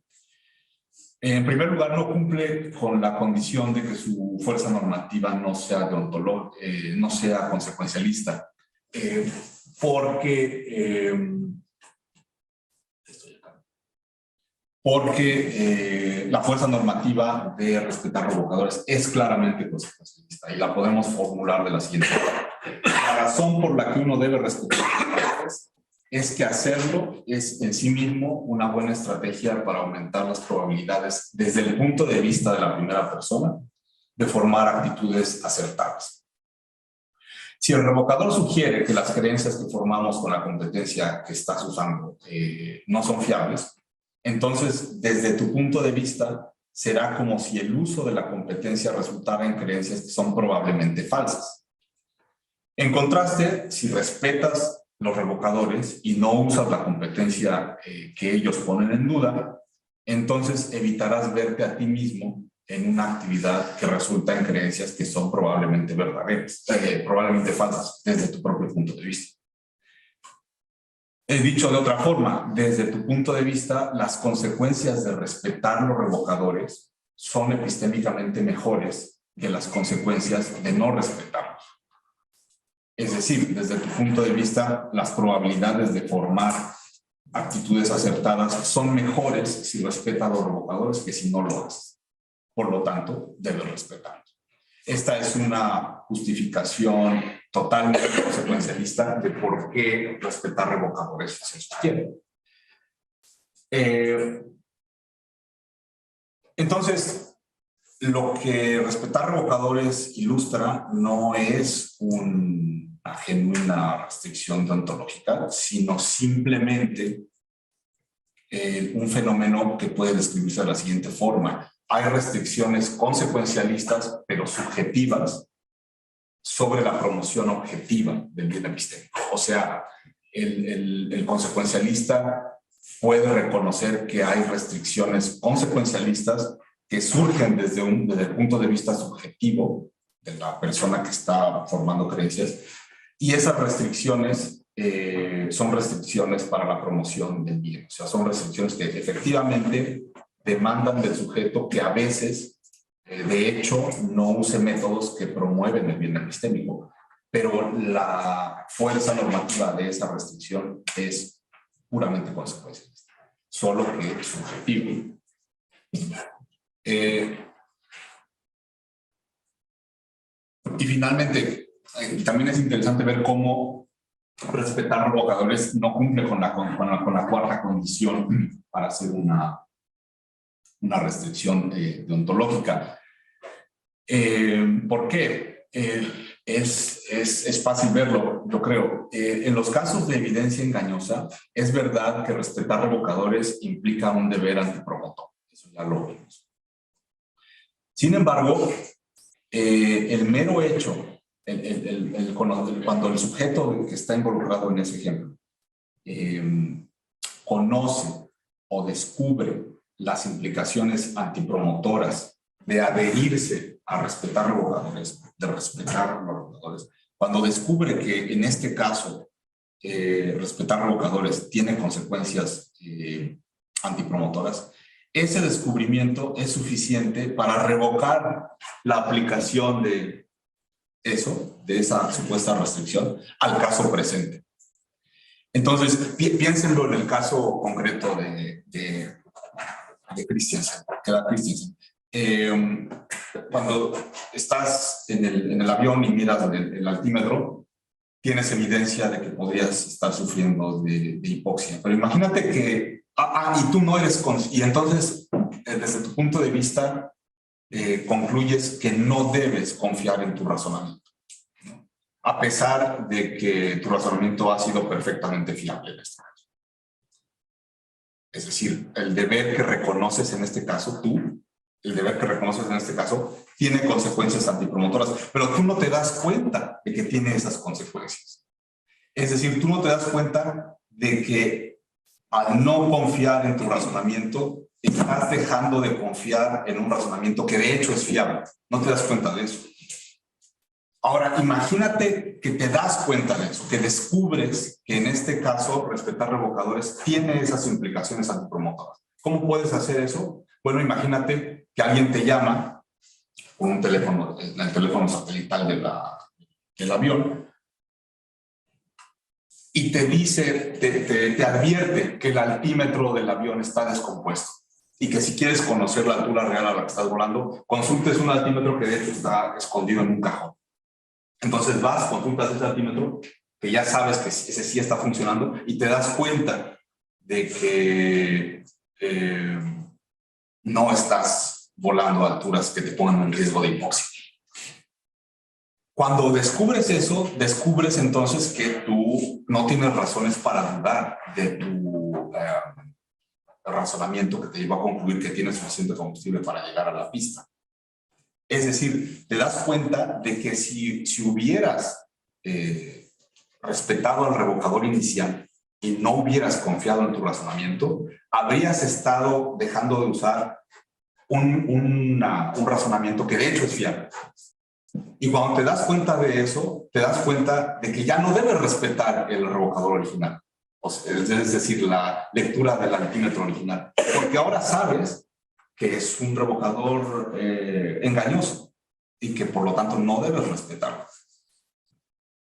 En primer lugar, no cumple con la condición de que su fuerza normativa no sea no sea consecuencialista. Porque la fuerza normativa de respetar revocadores es claramente consecuencialista y la podemos formular de la siguiente forma. La razón por la que uno debe respetar revocadores es que hacerlo es en sí mismo una buena estrategia para aumentar las probabilidades desde el punto de vista de la primera persona de formar actitudes acertadas. Si el revocador sugiere que las creencias que formamos con la competencia que estás usando no son fiables, entonces, desde tu punto de vista, será como si el uso de la competencia resultara en creencias que son probablemente falsas. En contraste, si respetas los revocadores y no usas la competencia que ellos ponen en duda, entonces evitarás verte a ti mismo en una actividad que resulta en creencias que son probablemente verdaderas, probablemente falsas, desde tu propio punto de vista. He dicho de otra forma, desde tu punto de vista, las consecuencias de respetar los revocadores son epistémicamente mejores que las consecuencias de no respetarlos. Es decir, desde tu punto de vista, las probabilidades de formar actitudes acertadas son mejores si respetas los revocadores que si no lo haces. Por lo tanto, debes respetarlos. Esta es una justificación totalmente consecuencialista de por qué respetar revocadores se sostiene. Entonces, lo que respetar revocadores ilustra no es una genuina restricción deontológica, sino simplemente un fenómeno que puede describirse de la siguiente forma. Hay restricciones consecuencialistas, pero subjetivas, sobre la promoción objetiva del bien epistémico. O sea, el consecuencialista puede reconocer que hay restricciones consecuencialistas que surgen desde el punto de vista subjetivo de la persona que está formando creencias, y esas restricciones son restricciones para la promoción del bien. O sea, son restricciones que efectivamente demandan del sujeto que a veces, de hecho, no use métodos que promueven el bien epistémico, pero la fuerza normativa de esa restricción es puramente consecuencialista, solo que subjetivo. Y finalmente, también es interesante ver cómo respetar revocadores no cumple con la cuarta condición para hacer una restricción deontológica. ¿Por qué? es fácil verlo, yo creo. En los casos de evidencia engañosa, es verdad que respetar revocadores implica un deber antipromotor. Eso ya lo vimos. Sin embargo, el mero hecho, cuando el sujeto que está involucrado en ese ejemplo conoce o descubre las implicaciones antipromotoras de adherirse a respetar revocadores, de respetar los revocadores, cuando descubre que en este caso respetar revocadores tiene consecuencias antipromotoras, ese descubrimiento es suficiente para revocar la aplicación de eso, de esa supuesta restricción, al caso presente. Entonces, piénsenlo en el caso concreto de Christensen, que era Christensen. Cuando estás en el avión y miras el altímetro, tienes evidencia de que podrías estar sufriendo de hipoxia. Pero imagínate que, y tú no eres y entonces, desde tu punto de vista, concluyes que no debes confiar en tu razonamiento, ¿no? A pesar de que tu razonamiento ha sido perfectamente fiable en este caso. Es decir, el deber que reconoces en este caso, el deber que reconoces en este caso, tiene consecuencias antipromotoras, pero tú no te das cuenta de que tiene esas consecuencias. Es decir, tú no te das cuenta de que al no confiar en tu razonamiento, estás dejando de confiar en un razonamiento que de hecho es fiable. No te das cuenta de eso. Ahora, imagínate que te das cuenta de eso, que descubres que en este caso respetar revocadores tiene esas implicaciones antipromotoras. ¿Cómo puedes hacer eso? Bueno, imagínate que alguien te llama con un teléfono, el teléfono satelital del avión, y te dice, te advierte que el altímetro del avión está descompuesto y que si quieres conocer la altura real a la que estás volando, consultes un altímetro que de hecho está escondido en un cajón. Entonces vas, consultas ese altímetro, que ya sabes que ese sí está funcionando, y te das cuenta de que no estás volando a alturas que te pongan en riesgo de hipoxia. Cuando descubres eso, descubres entonces que tú no tienes razones para dudar de tu razonamiento que te llevó a concluir que tienes suficiente combustible para llegar a la pista. Es decir, te das cuenta de que si hubieras respetado al revocador inicial y no hubieras confiado en tu razonamiento, habrías estado dejando de usar un razonamiento que de hecho es fiable. Y cuando te das cuenta de eso, te das cuenta de que ya no debes respetar el revocador original. O sea, es decir, la lectura del altímetro original. Porque ahora sabes que es un revocador engañoso y que por lo tanto no debes respetarlo.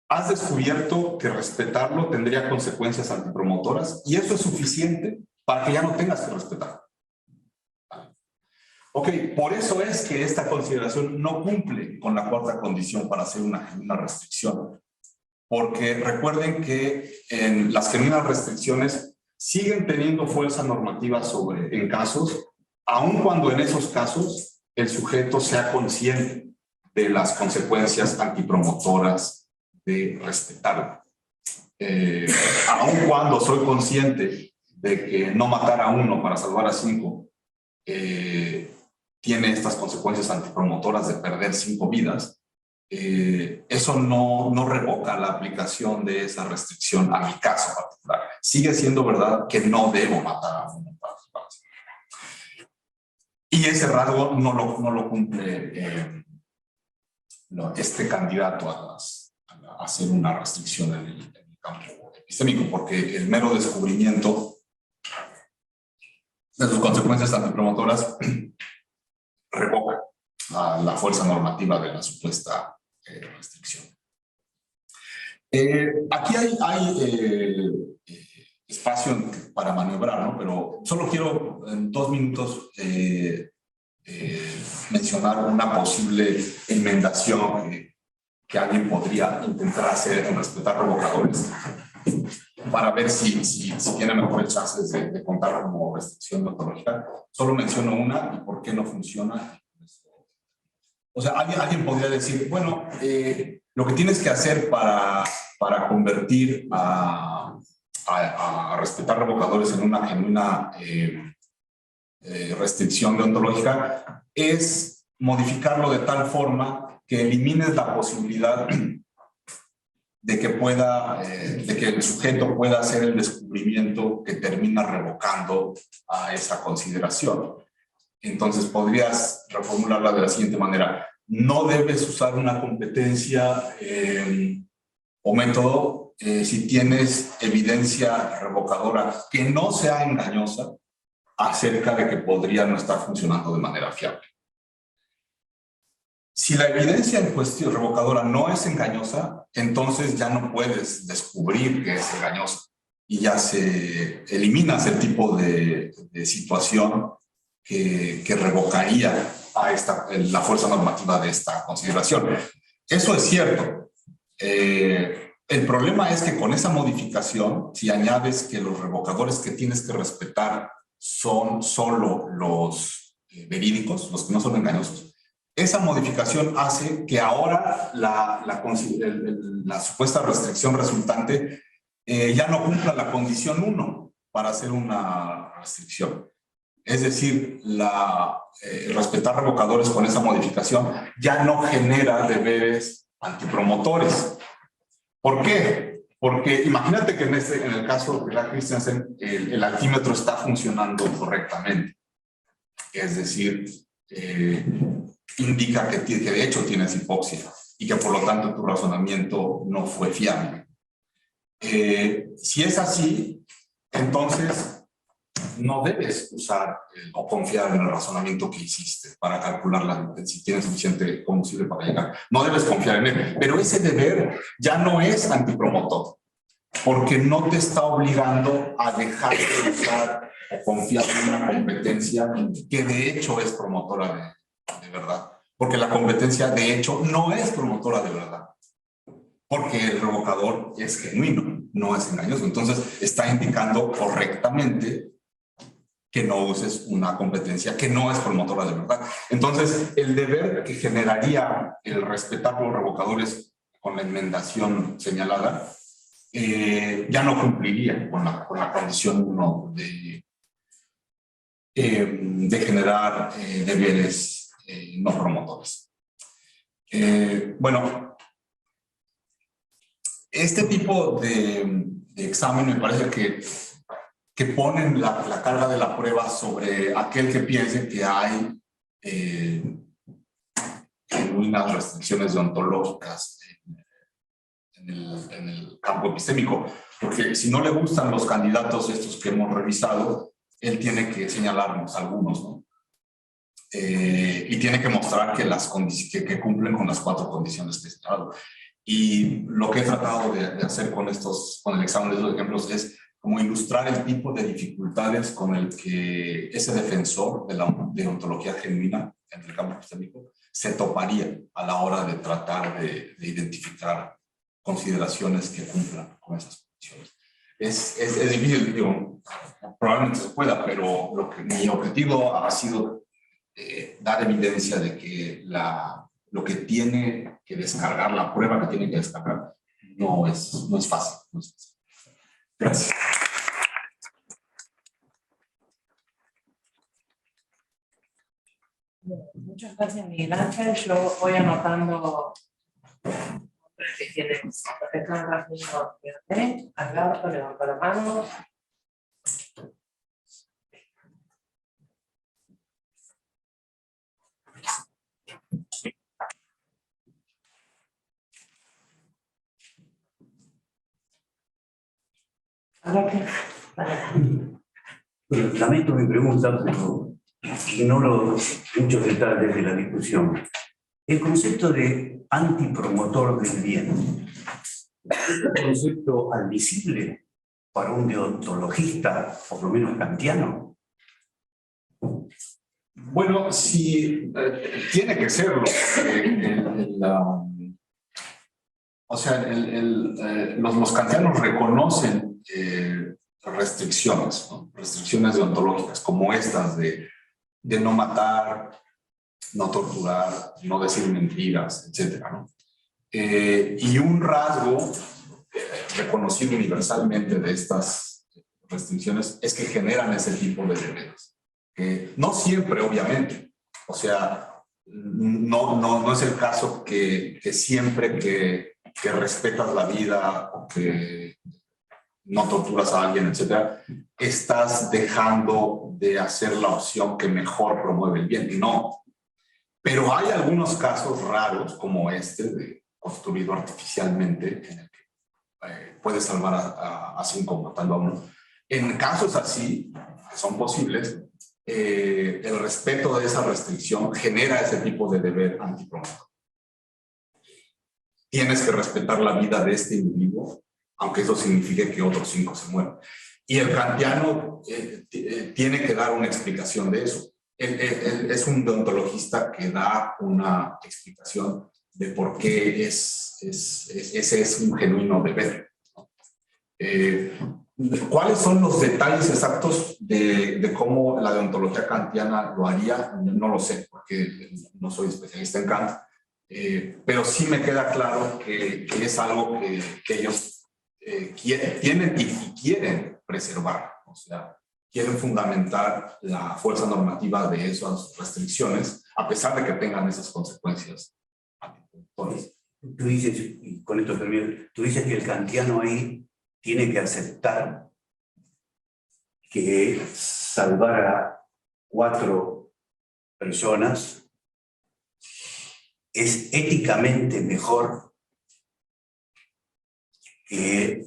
Has descubierto que respetarlo tendría consecuencias antipromotoras y eso es suficiente para que ya no tengas que respetarlo. Ok, por eso es que esta consideración no cumple con la cuarta condición para hacer una genuina restricción. Porque recuerden que en las genuinas restricciones siguen teniendo fuerza normativa en casos, aun cuando en esos casos el sujeto sea consciente de las consecuencias antipromotoras de respetarlo. Aun cuando soy consciente de que no matar a uno para salvar a 5 tiene estas consecuencias antipromotoras de perder 5 vidas, eso no revoca la aplicación de esa restricción a mi caso particular. Sigue siendo verdad que no debo matar a uno para salvar a 5. Y ese rasgo no lo cumple este candidato a hacer una restricción en el campo epistémico, porque el mero descubrimiento de sus consecuencias antipromotoras revoca la fuerza normativa de la supuesta restricción. Aquí hay espacio para maniobrar, ¿no? Pero solo quiero en 2 minutos mencionar una posible enmendación que alguien podría intentar hacer en respetar revocadores para ver si tiene mejores chances de contar como restricción ontológica. Solo menciono una y por qué no funciona. O sea, alguien podría decir, bueno, Lo que tienes que hacer para convertir a respetar revocadores en una genuina restricción deontológica es modificarlo de tal forma que elimines la posibilidad de que el sujeto pueda hacer el descubrimiento que termina revocando a esa consideración. Entonces podrías reformularla de la siguiente manera: no debes usar una competencia o método si tienes evidencia revocadora que no sea engañosa acerca de que podría no estar funcionando de manera fiable. Si la evidencia en cuestión revocadora no es engañosa, entonces ya no puedes descubrir que es engañosa y ya se elimina ese tipo de situación que revocaría a la fuerza normativa de esta consideración. Eso es cierto. El problema es que con esa modificación, si añades que los revocadores que tienes que respetar son solo los verídicos, los que no son engañosos, esa modificación hace que ahora la supuesta restricción resultante ya no cumpla la condición 1 para hacer una restricción. Es decir, respetar revocadores con esa modificación ya no genera deberes antipromotores. ¿Por qué? Porque imagínate que en el caso de la Christensen, el altímetro está funcionando correctamente. Es decir, indica que de hecho tienes hipoxia y que por lo tanto tu razonamiento no fue fiable. Si es así, entonces no debes usar o confiar en el razonamiento que hiciste para calcular si tienes suficiente combustible para llegar. No debes confiar en él, pero ese deber ya no es antipromotor, porque no te está obligando a dejar de usar o confiar en una competencia que de hecho es promotora de verdad. Porque la competencia de hecho no es promotora de verdad. Porque el revocador es genuino, no es engañoso. Entonces está indicando correctamente que no uses una competencia que no es promotora de verdad. Entonces, el deber que generaría el respetar los revocadores con la enmendación señalada ya no cumpliría con la condición 1 de generar deberes no promotores. Bueno, este tipo de examen me parece que ponen la carga de la prueba sobre aquel que piense que hay genuinas restricciones deontológicas en el campo epistémico, porque si no le gustan los candidatos estos que hemos revisado, él tiene que señalarnos algunos, ¿no? Y tiene que mostrar que cumplen con las 4 condiciones que he señalado. Y lo que he tratado de hacer con el examen de esos ejemplos es como ilustrar el tipo de dificultades con el que ese defensor de la deontología genuina en el campo epistémico se toparía a la hora de tratar de identificar consideraciones que cumplan con esas condiciones. Es difícil, digo, probablemente se pueda, pero mi objetivo ha sido dar evidencia de que lo que tiene que descargar, la prueba que tiene que descargar, no es fácil. No es fácil. Gracias. Muchas gracias, Miguel Ángel. Yo voy anotando que tienes. Alberto, levanta la mano. Lamento mi pregunta, pero ignoro muchos detalles de la discusión. El concepto de antipromotor del bien es un concepto admisible para un deontologista, por lo menos kantiano. Bueno, sí, tiene que serlo. Los kantianos reconocen restricciones, ¿no? Restricciones deontológicas, como estas de no matar, no torturar, no decir mentiras, etcétera, ¿no? Y un rasgo reconocido universalmente de estas restricciones es que generan ese tipo de deberes. No siempre, obviamente. O sea, no es el caso que siempre que respetas la vida o que no torturas a alguien, etcétera, estás dejando de hacer la opción que mejor promueve el bien. No. Pero hay algunos casos raros, como este, de construido artificialmente, en el que puedes salvar a 5 matando a 1. En casos así, que son posibles, el respeto de esa restricción genera ese tipo de deber antipromotor. Tienes que respetar la vida de este individuo, aunque eso signifique que otros 5 se mueran. Y el kantiano tiene que dar una explicación de eso. Él es un deontologista que da una explicación de por qué ese es un genuino deber. ¿Cuáles son los detalles exactos de cómo la deontología kantiana lo haría? No lo sé, porque no soy especialista en Kant, pero sí me queda claro que es algo que ellos tienen y quieren preservar. O sea, quieren fundamentar la fuerza normativa de esas restricciones, a pesar de que tengan esas consecuencias. Tú dices, y con esto termino, tú dices que el kantiano ahí tiene que aceptar que salvar a 4 personas es éticamente mejor que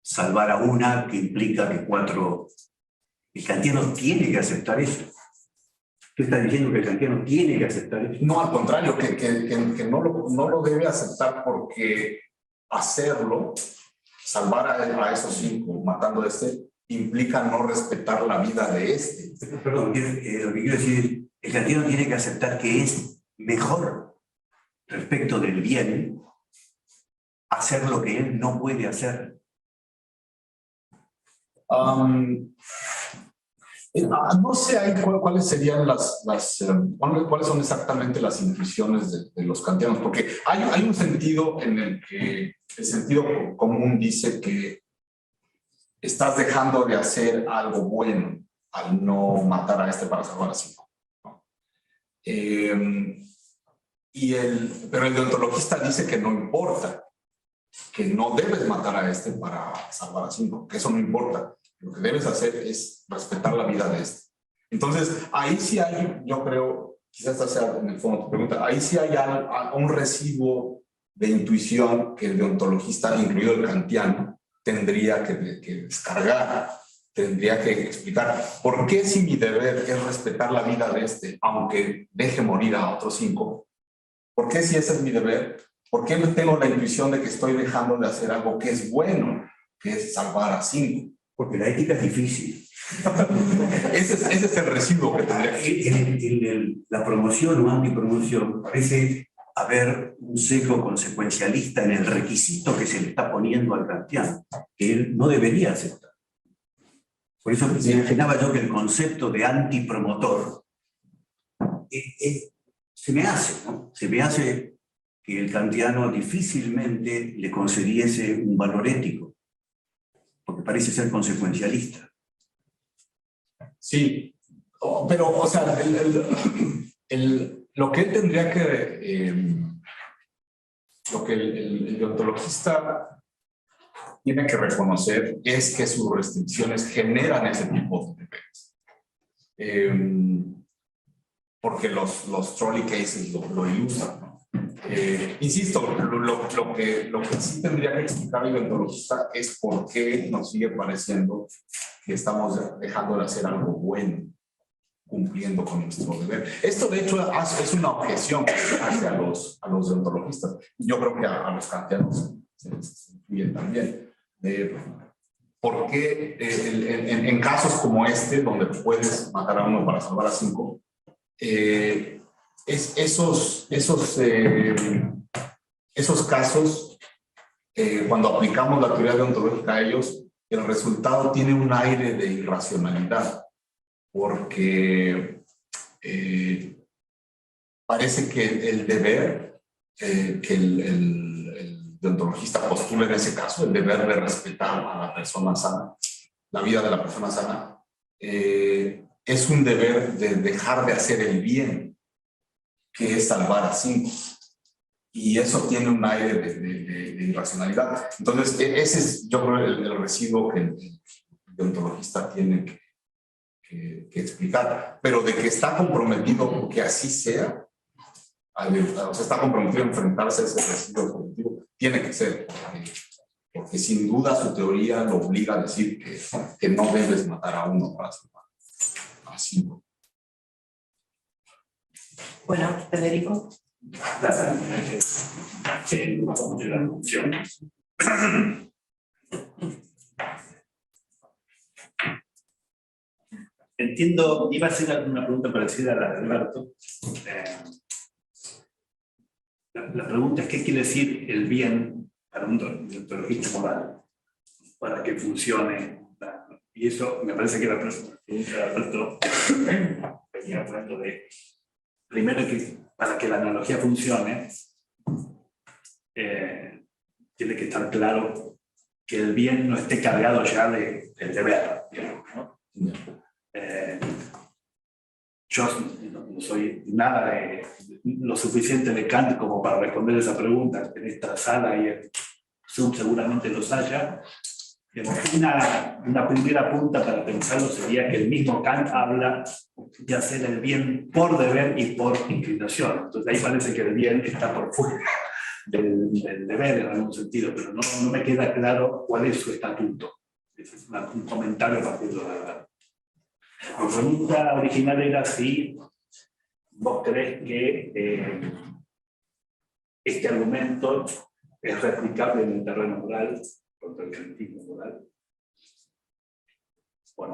salvar a una que implica que 4... El kantiano tiene que aceptar eso. Tú estás diciendo que el kantiano tiene que aceptar eso. No, al contrario, que no lo debe aceptar, porque hacerlo, salvar a esos 5 matando a este, implica no respetar la vida de este. Perdón, lo que quiero decir, el kantiano tiene que aceptar que es mejor respecto del bien hacer lo que él no puede hacer. No sé ahí cuáles serían cuáles son exactamente las intuiciones de los kantianos, porque hay un sentido en el que el sentido común dice que estás dejando de hacer algo bueno al no matar a este para salvar a 5. ¿No? Pero el deontologista dice que no importa, que no debes matar a este para salvar a 5, que eso no importa. Lo que debes hacer es respetar la vida de este. Entonces, ahí sí hay, yo creo, quizás esta sea en el fondo tu pregunta, ahí sí hay un residuo de intuición que el deontologista, incluido el kantiano, tendría que descargar, tendría que explicar. ¿Por qué si mi deber es respetar la vida de este, aunque deje morir a otros 5? ¿Por qué si ese es mi deber? ¿Por qué tengo la intuición de que estoy dejando de hacer algo que es bueno, que es salvar a 5? Porque la ética es difícil. ese es el residuo que tendría que... En la promoción o antipromoción parece haber un sesgo consecuencialista en el requisito que se le está poniendo al kantiano, que él no debería aceptar. Por eso me imaginaba yo que el concepto de antipromotor se me hace, ¿no? Se me hace que el kantiano difícilmente le concediese un valor ético, porque parece ser consecuencialista. Sí, pero, o sea, lo que él tendría que... lo que el deontologista tiene que reconocer es que sus restricciones generan ese tipo de deberes. Porque los trolley cases lo ilustran, ¿no? Insisto, lo que sí tendría que explicar el deontologista es por qué nos sigue pareciendo que estamos dejando de hacer algo bueno, cumpliendo con nuestro deber. Esto, de hecho, es una objeción que se hace a los deontologistas. Yo creo que a los kantianos se incluyen también. ¿Por qué en casos como este, donde puedes matar a 1 para salvar a 5, esos casos, cuando aplicamos la teoría deontológica a ellos, el resultado tiene un aire de irracionalidad, porque parece que el deber, que deontologista postula en ese caso, el deber de respetar a la persona sana, la vida de la persona sana, es un deber de dejar de hacer el bien, que es salvar a 5. Y eso tiene un aire de irracionalidad. Entonces, ese es, yo creo, el residuo que el deontologista tiene que explicar. Pero de que está comprometido que así sea, o sea, está comprometido a enfrentarse a ese residuo cognitivo, tiene que ser. Porque sin duda su teoría lo obliga a decir que no debes matar a uno para salvar a 5. Bueno, Federico. Entiendo, iba a hacer una pregunta parecida a la de Alberto. La pregunta es: ¿qué quiere decir el bien para un deontologista moral? Para que funcione. Y eso me parece que la pregunta de Alberto venía hablando de, primero, que para que la analogía funcione, tiene que estar claro que el bien no esté cargado ya del deber, digamos, ¿no? Yo no soy nada lo suficiente de Kant como para responder esa pregunta en esta sala, y en Zoom seguramente los haya. Una primera punta para pensarlo sería que el mismo Kant habla de hacer el bien por deber y por inclinación. Entonces ahí parece que el bien está por fuera del deber en algún sentido, pero no me queda claro cuál es su estatuto. Ese es un comentario a partir de la verdad. Mi pregunta original era si vos crees que este argumento es replicable en el terreno moral, contra el kantismo moral, o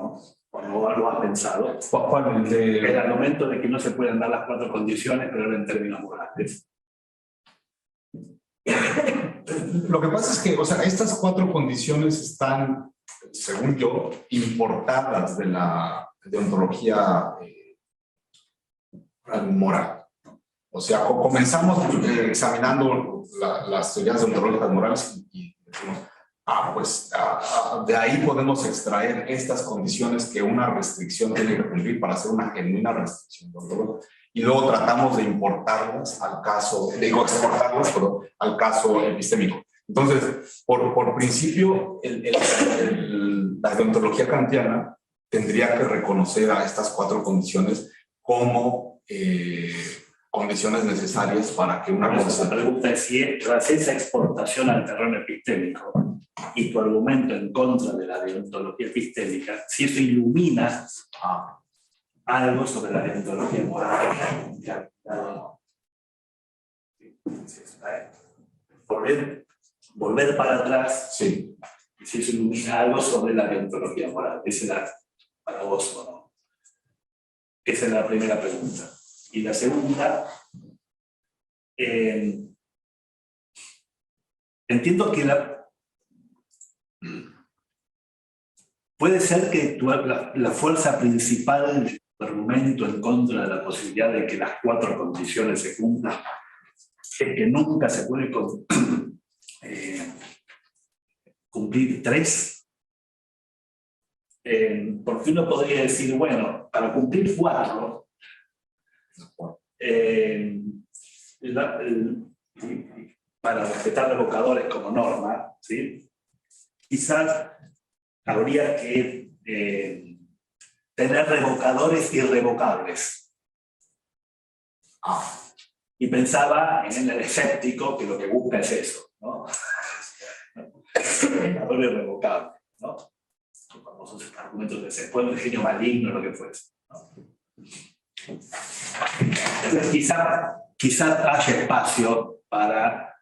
no lo has pensado. ¿Cuál? El argumento de que no se pueden dar las 4 condiciones, pero en términos morales. Lo que pasa es que, o sea, estas 4 condiciones están, según yo, importadas de la deontología moral. O sea, comenzamos examinando las teorías deontológicas morales y decimos, pues de ahí podemos extraer estas condiciones que una restricción tiene que cumplir para hacer una genuina restricción deontológica. Y luego tratamos de importarlas al caso, exportarlas, pero al caso epistémico. Entonces, por principio, la deontología kantiana tendría que reconocer a estas 4 condiciones como condiciones necesarias para que una cosa... La pregunta es si tras esa exportación al terreno epistémico y tu argumento en contra de la deontología epistémica, si eso ilumina algo sobre la deontología moral. Volver para atrás, Sí. si eso ilumina algo sobre la deontología moral. Esa era para vos, ¿o no? Esa es la primera pregunta. Y la segunda, entiendo que puede ser que la fuerza principal de tu argumento en contra de la posibilidad de que las 4 condiciones se cumplan es que nunca se puede cumplir 3. Porque uno podría decir, bueno, para cumplir 4, para respetar revocadores como norma, ¿sí? Quizás habría que tener revocadores irrevocables. Y pensaba en el escéptico, que lo que busca es eso, ¿no? Revocador irrevocable, ¿no? Los famosos argumentos de ese pueblo, el genio maligno, lo que fuese, ¿no? Entonces, quizás haya espacio para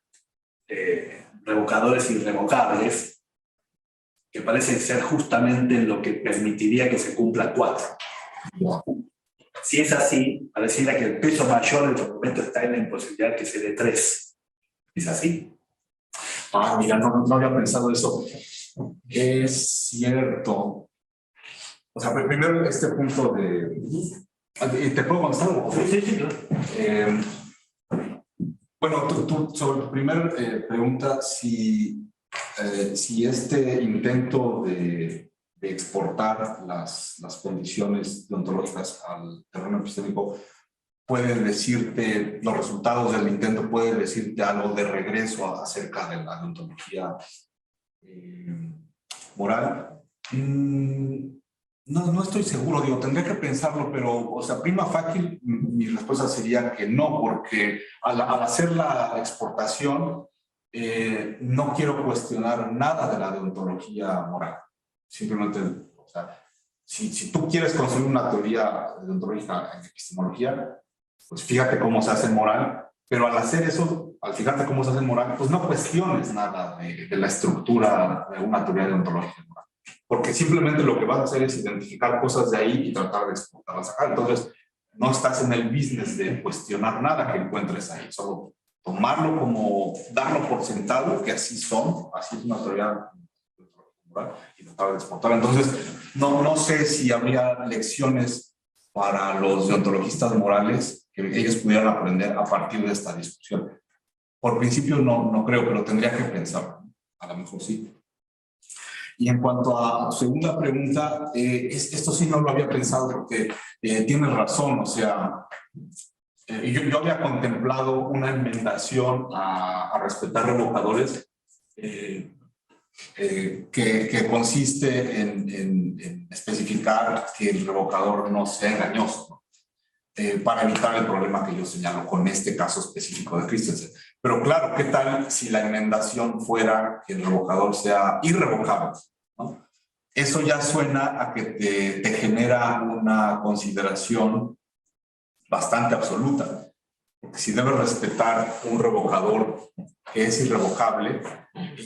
revocadores irrevocables, que parece ser justamente lo que permitiría que se cumpla 4. Si es así, pareciera que el peso mayor del documento está en la imposibilidad que se dé 3. ¿Es así? Mira, no había pensado eso. Es cierto. O sea, primero este punto de... ¿Te puedo contestar? Sí, claro. Bueno, tú sobre tu primera pregunta, si este intento de exportar las condiciones deontológicas al terreno epistémico puede decirte, los resultados del intento pueden decirte algo de regreso acerca de la deontología moral. No estoy seguro, digo, tendría que pensarlo, pero, o sea, prima facie, mi respuesta sería que no, porque al hacer la exportación, no quiero cuestionar nada de la deontología moral. Simplemente, o sea, si tú quieres construir una teoría deontológica en epistemología, pues fíjate cómo se hace en moral, pero al hacer eso, al fijarte cómo se hace en moral, pues no cuestiones nada de la estructura de una teoría deontológica moral. Porque simplemente lo que vas a hacer es identificar cosas de ahí y tratar de exportarlas acá. Entonces, no estás en el business de cuestionar nada que encuentres ahí, solo tomarlo como, darlo por sentado, que así son, así es una teoría moral, y tratar de exportarla. Entonces, no sé si habría lecciones para los deontologistas morales que ellos pudieran aprender a partir de esta discusión. Por principio no creo, pero tendría que pensar, a lo mejor sí. Y en cuanto a su segunda pregunta, esto sí no lo había pensado porque tienes razón, o sea, yo había contemplado una enmendación a respetar revocadores que consiste en especificar que el revocador no sea engañoso, ¿no? Para evitar el problema que yo señalo con este caso específico de Christensen. Pero claro, ¿qué tal si la enmendación fuera que el revocador sea irrevocable, ¿no? Eso ya suena a que te genera una consideración bastante absoluta. Porque si debes respetar un revocador que es irrevocable,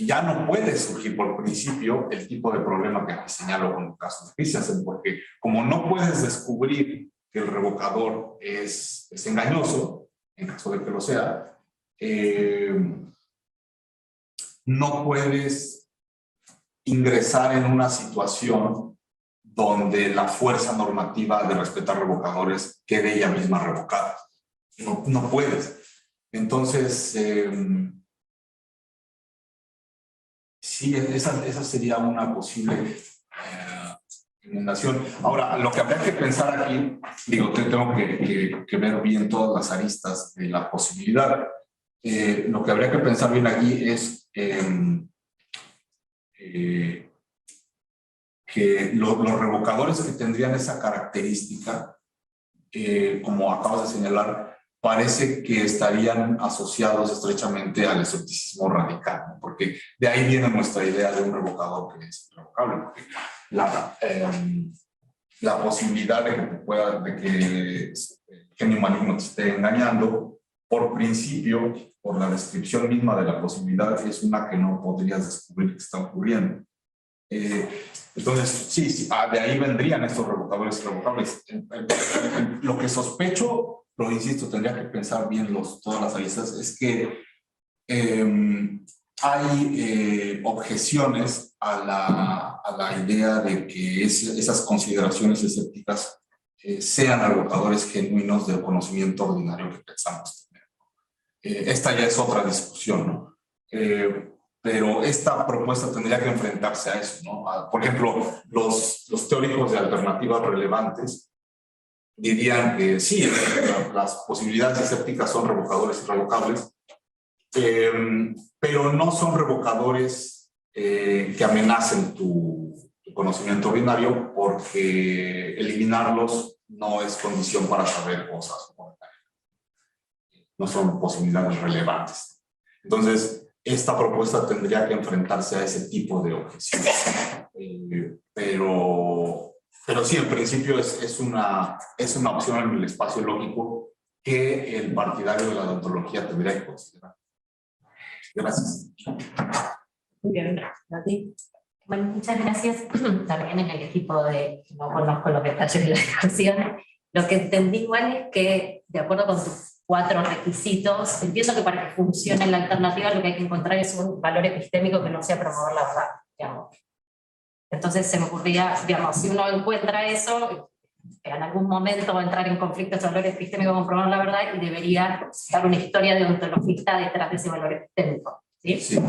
ya no puede surgir por principio el tipo de problema que señalo con el caso de Christensen, porque como no puedes descubrir que el revocador es engañoso, en caso de que lo sea, no puedes ingresar en una situación donde la fuerza normativa de respetar revocadores quede ella misma revocada. No puedes. Entonces, sí, esa sería una posible enmendación. Ahora, lo que habría que pensar aquí, digo, tengo que ver bien todas las aristas de la posibilidad. Lo que habría que pensar bien aquí es que los revocadores que tendrían esa característica, como acabas de señalar, parece que estarían asociados estrechamente al escepticismo radical, ¿no? Porque de ahí viene nuestra idea de un revocador que es irrevocable, porque la posibilidad de que el genio maligno te esté engañando, por principio, por la descripción misma de la posibilidad, es una que no podrías descubrir que está ocurriendo. Entonces, sí, de ahí vendrían estos revocadores irrevocables. Lo que sospecho, pero insisto, tendría que pensar bien todas las aristas, es que hay objeciones a la idea de que esas consideraciones escépticas sean revocadores genuinos del conocimiento ordinario que pensamos tener. Esta ya es otra discusión, ¿no? Pero esta propuesta tendría que enfrentarse a eso, ¿no? Por ejemplo, los teóricos de alternativas relevantes dirían que sí, las posibilidades escépticas son revocadores irrevocables, pero no son revocadores que amenacen tu conocimiento ordinario, porque eliminarlos no es condición para saber cosas. No son posibilidades relevantes. Entonces, esta propuesta tendría que enfrentarse a ese tipo de objeciones. Pero sí, en principio es una opción en el espacio lógico que el partidario de la deontología tendría que considerar. Gracias. Muy bien, a ti. Bueno, muchas gracias. También en el equipo no conozco los detalles de la discusión. Lo que entendí igual es que, de acuerdo con tus 4 requisitos, entiendo que para que funcione la alternativa lo que hay que encontrar es un valor epistémico que no sea promover la verdad, digamos. Entonces se me ocurría, digamos, si uno encuentra eso, en algún momento va a entrar en conflicto ese valor epistémico con probar la verdad y debería dar una historia deontologista detrás de ese valor epistémico. ¿Sí? Sí.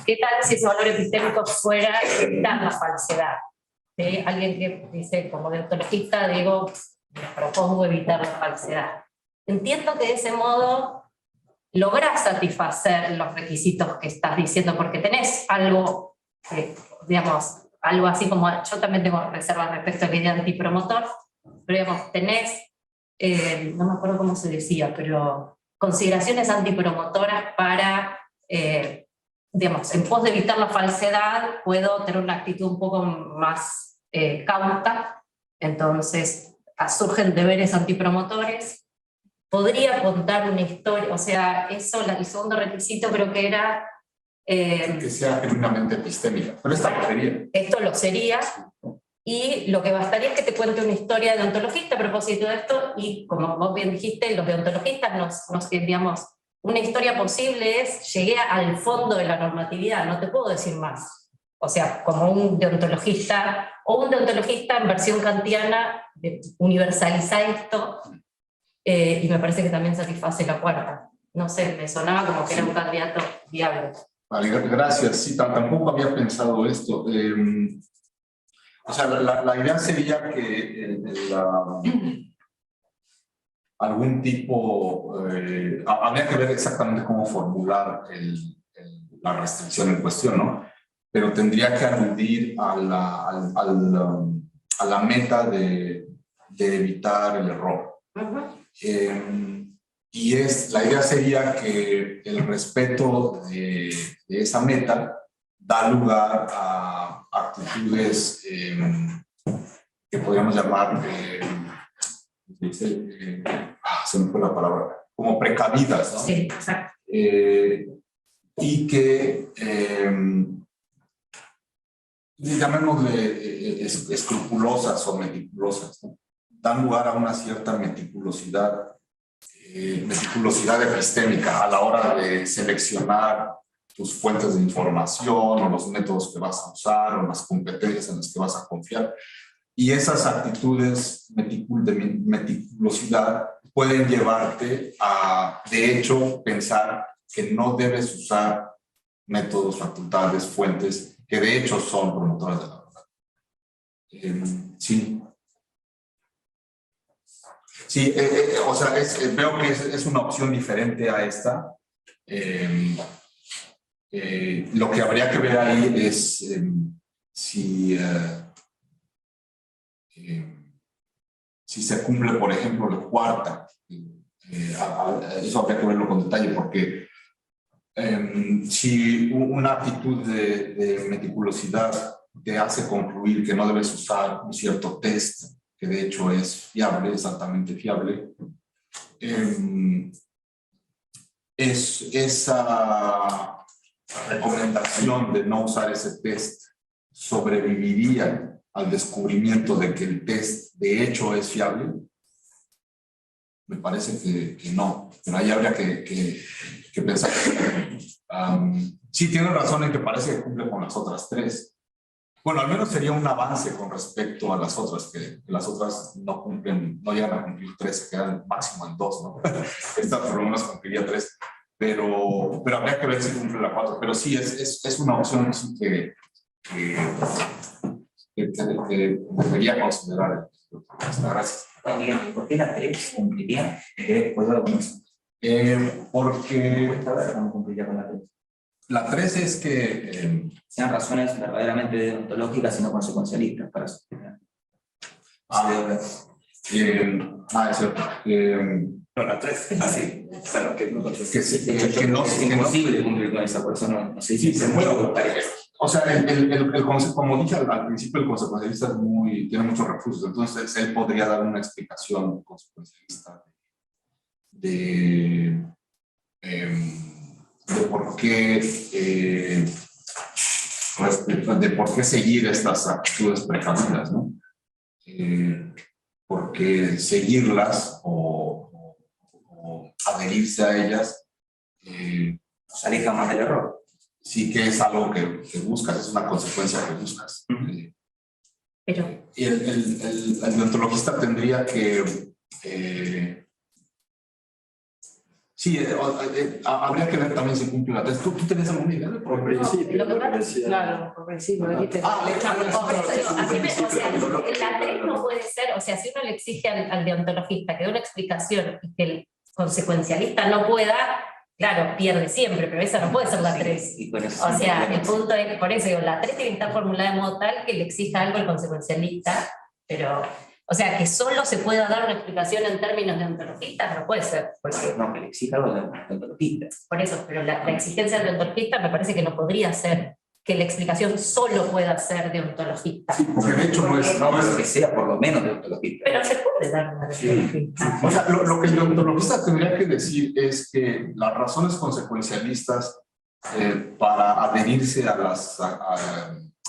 ¿Qué tal si ese valor epistémico fuera evitar la falsedad? ¿Sí? Alguien que dice, como deontologista, digo, propongo evitar la falsedad. Entiendo que de ese modo lográs satisfacer los requisitos que estás diciendo, porque tenés algo, digamos, algo así como, yo también tengo reservas respecto a la idea antipromotor, pero digamos, tenés, no me acuerdo cómo se decía, pero consideraciones antipromotoras para, digamos, en pos de evitar la falsedad, puedo tener una actitud un poco más cauta, entonces surgen deberes antipromotores. Podría contar una historia, o sea, eso, el segundo requisito creo que era... Que sea genuinamente epistémica, pero esta lo sería. Esto lo sería, y lo que bastaría es que te cuente una historia de deontologista a propósito de esto, y como vos bien dijiste, los deontologistas digamos, una historia posible es, llegué al fondo de la normatividad, no te puedo decir más. O sea, como un deontologista, o un deontologista en versión kantiana, universaliza esto, y me parece que también satisface la cuarta. No sé, me sonaba como que era un candidato viable. Vale, gracias. Sí, tampoco había pensado esto. O sea, la idea sería que algún tipo, habría que ver exactamente cómo formular la restricción en cuestión, ¿no? Pero tendría que aludir a la meta de evitar el error. Y la idea sería que el respeto de esa meta da lugar a actitudes que podríamos llamar, se me fue la palabra, como precavidas, ¿no? Sí, exacto. Y que, llamémosle escrupulosas o meticulosas, ¿no? Dan lugar a una cierta meticulosidad epistémica a la hora de seleccionar tus fuentes de información o los métodos que vas a usar o las competencias en las que vas a confiar. Y esas actitudes de meticulosidad pueden llevarte a, de hecho, pensar que no debes usar métodos, facultades, fuentes que de hecho son promotoras de la verdad. Sí. Sí, o sea, veo que es una opción diferente a esta. Lo que habría que ver ahí es si se cumple, por ejemplo, la cuarta. Eso habría que verlo con detalle, porque si una actitud de meticulosidad te hace concluir que no debes usar un cierto test, que de hecho es fiable, es altamente fiable, esa recomendación de no usar ese test sobreviviría al descubrimiento de que el test de hecho es fiable. Me parece que no, pero ahí habría que pensar. Sí, tiene razón en que parece que cumple con las otras tres. Bueno, al menos sería un avance con respecto a las otras, que las otras no cumplen, no llegan a cumplir 3, se quedan máximo en 2, ¿no? Esta por lo menos cumpliría 3, pero habría que ver si cumple la 4. Pero sí, es una opción sí, que debería considerar. Gracias. ¿Por qué la 3 cumpliría? Porque ¿Cómo cumpliría con la 3? la 3 es que Sean razones verdaderamente deontológicas y no consecuencialistas para sostener. es cierto. No, la 3 es así. Claro, que no Es imposible cumplir con esa persona. No sé si se puede puede votar. O sea, el concepto, como dije al principio, el consecuencialista tiene muchos refugios, entonces él podría dar una explicación consecuencialista de por qué seguir estas actitudes precavidas, ¿no? Porque seguirlas o adherirse a ellas nos aleja más del error. sí que es algo que buscas, es una consecuencia que buscas. Pero Y el deontologista tendría que... habría que ver también si cumple la tesis. ¿Tú tenés alguna idea de Por principio, Lo que pasa- decía. Claro, por principio, dijiste. o sea, la 3 no puede ser, o sea, si uno le exige al deontologista que dé una explicación y que el consecuencialista no pueda, claro, pierde siempre, pero esa no puede ser la 3. Y por eso O sea, el punto es, por eso digo, la 3 tiene que estar formulada de modo tal que le exija algo al consecuencialista, pero, o sea, que solo se pueda dar una explicación en términos deontologistas, no puede ser, porque, no, que le exija algo de ontologista. por eso, pero la exigencia del deontologista me parece que no podría ser que la explicación solo pueda ser deontologista. Porque de hecho no es... No, que sea por lo menos de ontologista. Pero se puede dar una deontologista. O sea, lo que el deontologista tendría que decir es que las razones consecuencialistas para adherirse a las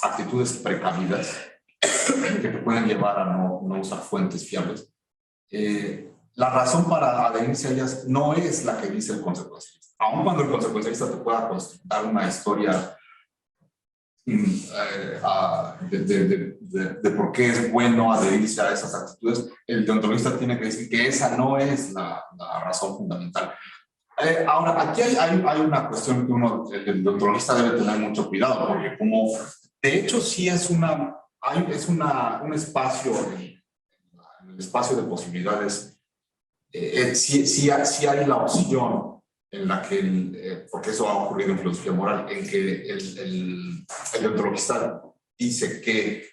actitudes precavidas que te pueden llevar a no usar fuentes fiables, la razón para adherirse a ellas no es la que dice el consecuencialista. Aun cuando el consecuencialista te pueda contar una historia de por qué es bueno adherirse a esas actitudes, el deontologista tiene que decir que esa no es la razón fundamental. Ahora, aquí hay una cuestión que el deontologista debe tener mucho cuidado, porque como de hecho sí es un espacio, en el espacio de posibilidades, sí hay la opción en la que, porque eso ha ocurrido en filosofía moral, en que el deontologista dice que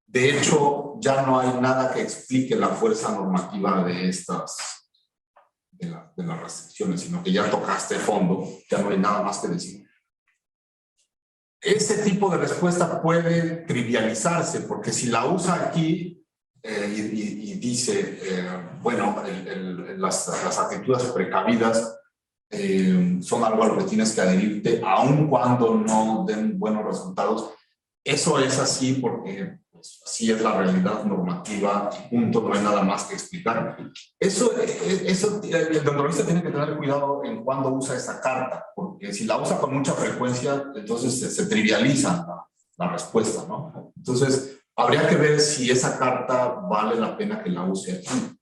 de hecho ya no hay nada que explique la fuerza normativa de las restricciones, sino que ya tocaste fondo, ya no hay nada más que decir. Ese tipo de respuesta puede trivializarse, porque si la usa aquí y dice, bueno, las actitudes precavidas son algo a lo que tienes que adherirte, aun cuando no den buenos resultados, eso es así porque pues, así es la realidad normativa, punto, no hay nada más que explicar. Eso el deontologista tiene que tener cuidado en cuándo usa esa carta, porque si la usa con mucha frecuencia, entonces se trivializa la respuesta, ¿no? Entonces, habría que ver si esa carta vale la pena que la use aquí.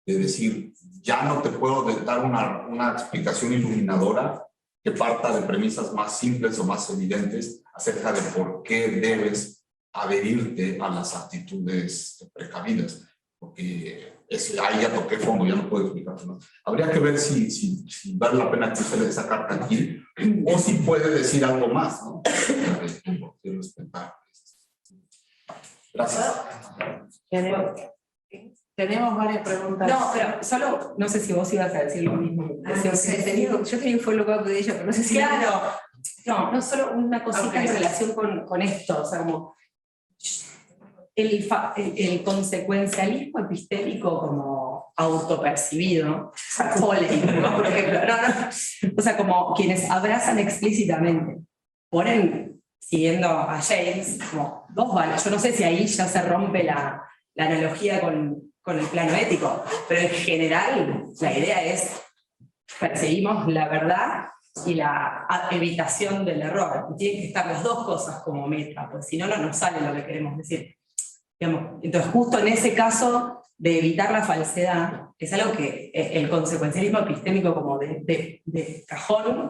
De decir, ya no te puedo dar una explicación iluminadora que parta de premisas más simples o más evidentes acerca de por qué debes adherirte a las actitudes precavidas, porque ahí ya toqué fondo, ya no puedo explicarte más. Habría que ver si vale la pena que usted esa carta aquí o si puede decir algo más, ¿no? Gracias. Tenemos varias preguntas. No, pero solo, no sé si vos ibas a decir lo mismo. Yo tenía un follow-up de ella, pero no sé si... Claro, no, solo una cosita en relación con esto, o sea, como el consecuencialismo epistémico como autopercibido, polémico, ¿no? Por ejemplo, o sea, como quienes abrazan explícitamente, ponen, siguiendo a James, como dos balas. Yo no sé si ahí ya se rompe la analogía con el plano ético, pero en general la idea es perseguimos la verdad y la evitación del error. Y tienen que estar las dos cosas como meta, porque si no, no nos sale lo que queremos decir. Digamos, entonces, justo en ese caso de evitar la falsedad, es algo que el consecuencialismo epistémico como de cajón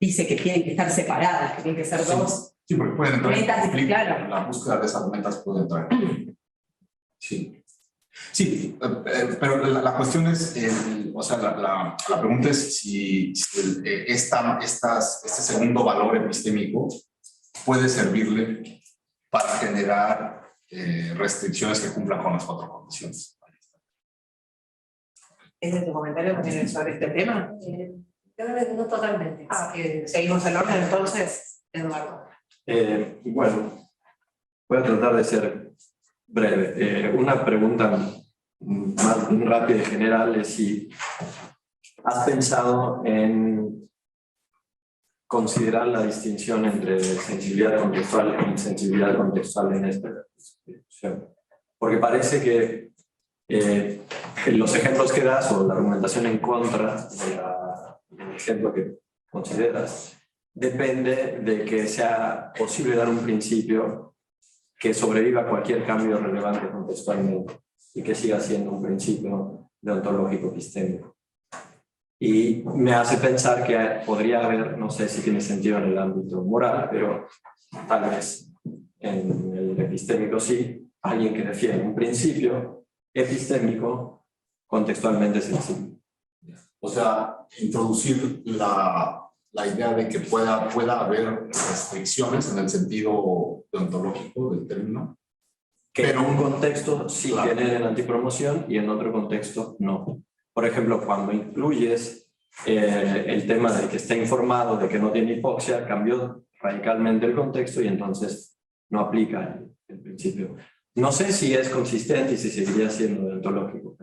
dice que tienen que estar separadas, que tienen que ser dos. Sí, porque pueden entrar en metas, conflicto, claro. la búsqueda de esas metas puede entrar. Sí. Sí, pero la cuestión es, o sea, la pregunta es si este segundo valor epistémico puede servirle para generar restricciones que cumplan con las cuatro condiciones. ¿Es de tu comentario que tienes sobre este tema? No totalmente. Seguimos el orden entonces, Eduardo. Bueno, voy a tratar de ser breve. Una pregunta más rápida y general es si has pensado en considerar la distinción entre sensibilidad contextual e insensibilidad contextual en esta discusión. Porque parece que los ejemplos que das o la argumentación en contra del ejemplo que consideras depende de que sea posible dar un principio que sobreviva cualquier cambio relevante contextualmente y que siga siendo un principio deontológico epistémico. Y me hace pensar que podría haber, no sé si tiene sentido en el ámbito moral, pero tal vez en el epistémico sí, alguien que defiende un principio epistémico contextualmente sensible. O sea, introducir la idea de que pueda haber restricciones en el sentido deontológico del término. Que en un contexto sí Claro. generen antipromoción y en otro contexto no. Por ejemplo, cuando incluyes el tema de que esté informado de que no tiene hipoxia, cambió radicalmente el contexto y entonces no aplica el principio. No sé si es consistente y si seguiría siendo deontológico.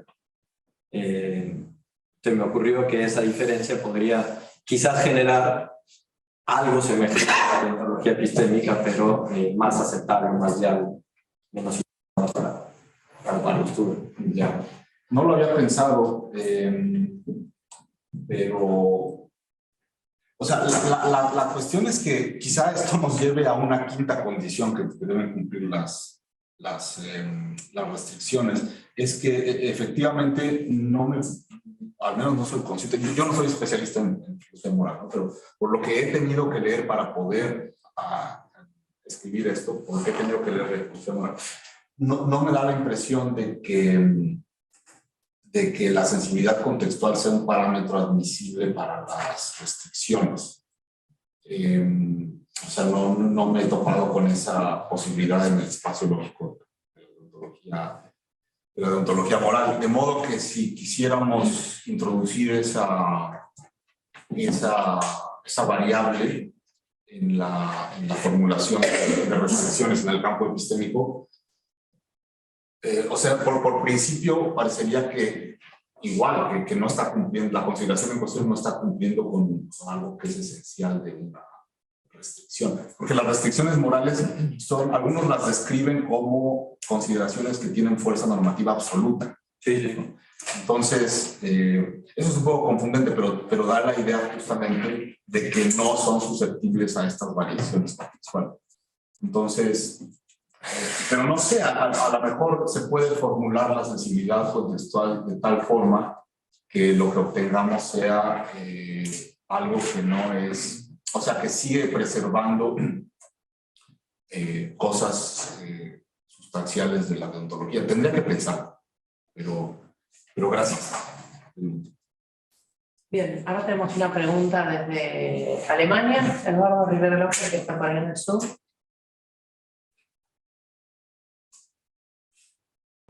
Se me ocurrió que esa diferencia podría quizás generar algo semejante a la deontología epistémica, pero más aceptable, más viable, menos para los estudios. Ya. No lo había pensado, pero, o sea, la cuestión es que quizá esto nos lleve a una quinta condición que deben cumplir las restricciones. Es que efectivamente al menos no soy consciente, yo no soy especialista en filosofía moral, ¿no? Pero por lo que he tenido que leer para poder escribir esto, por lo que he tenido que leer de filosofía moral, no me da la impresión de que la sensibilidad contextual sea un parámetro admisible para las restricciones. O sea, no me he topado con esa posibilidad en el espacio lógico de la deontología moral. De modo que si quisiéramos introducir esa variable en la formulación de restricciones en el campo epistémico, o sea, por principio parecería que igual, que no está cumpliendo, la consideración en cuestión no está cumpliendo con algo que es esencial de una restricción. Porque las restricciones morales algunos las describen como consideraciones que tienen fuerza normativa absoluta. Sí. Entonces, eso es un poco confundente, pero da la idea justamente de que no son susceptibles a estas variaciones contextuales. Entonces, pero no sé, a lo mejor se puede formular la sensibilidad contextual de tal forma que lo que obtengamos sea algo que no es, o sea, que sigue preservando cosas sustanciales de la deontología. Tendría que pensar, pero gracias. Bien, ahora tenemos una pregunta desde Alemania, Eduardo Rivera López, que está por ahí en el sur.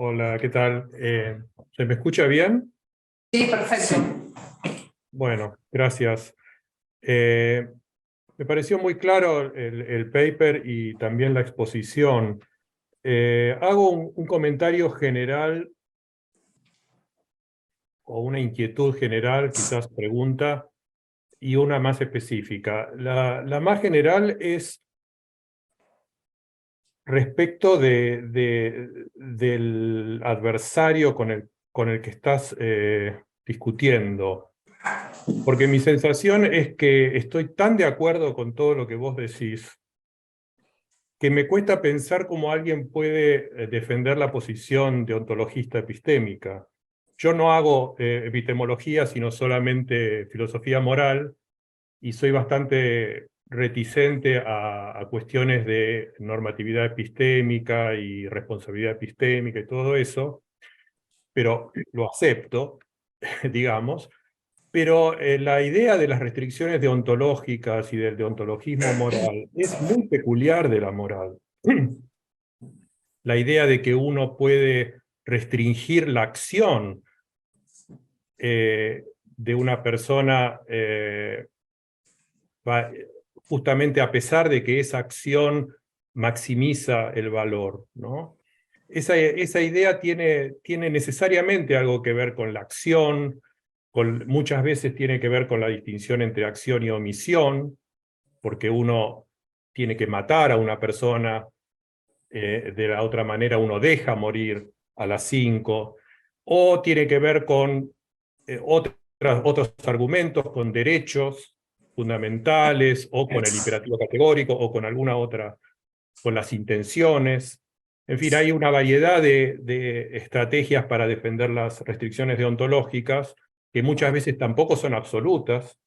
Hola, ¿qué tal? ¿Se me escucha bien? Sí, perfecto. Bueno, gracias. Me pareció muy claro el paper y también la exposición. Hago un comentario general o una inquietud general, quizás pregunta, y una más específica. La más general es respecto del adversario con el que estás discutiendo. Porque mi sensación es que estoy tan de acuerdo con todo lo que vos decís, que me cuesta pensar cómo alguien puede defender la posición deontologista epistémica. Yo no hago epistemología, sino solamente filosofía moral, y soy bastante reticente a cuestiones de normatividad epistémica y responsabilidad epistémica y todo eso, pero lo acepto, digamos. Pero la idea de las restricciones deontológicas y del deontologismo moral es muy peculiar de la moral. La idea de que uno puede restringir la acción de una persona justamente a pesar de que esa acción maximiza el valor, ¿no? Esa idea tiene necesariamente algo que ver con la acción, muchas veces tiene que ver con la distinción entre acción y omisión, porque uno tiene que matar a una persona, de la otra manera uno deja morir a las 5, o tiene que ver con otros argumentos, con derechos fundamentales, o con el imperativo categórico, o con alguna otra con las intenciones. En fin, hay una variedad de estrategias para defender las restricciones deontológicas que muchas veces tampoco son absolutas,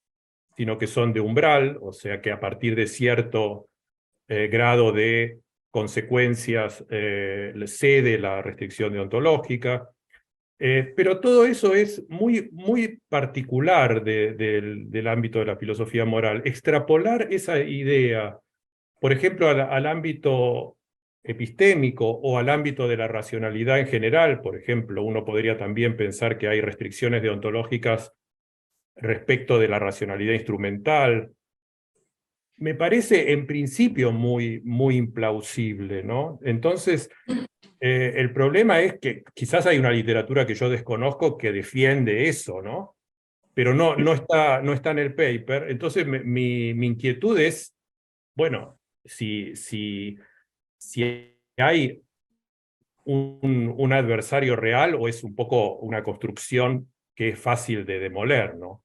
sino que son de umbral, o sea que a partir de cierto grado de consecuencias cede la restricción deontológica. Pero todo eso es muy particular del ámbito de la filosofía moral. Extrapolar esa idea, por ejemplo, al ámbito epistémico o al ámbito de la racionalidad en general, por ejemplo, uno podría también pensar que hay restricciones deontológicas respecto de la racionalidad instrumental. Me parece en principio muy implausible, ¿no? Entonces, el problema es que quizás hay una literatura que yo desconozco que defiende eso, ¿no? Pero no está en el paper. Entonces mi inquietud es, bueno, si hay un adversario real o es un poco una construcción que es fácil de demoler, ¿no?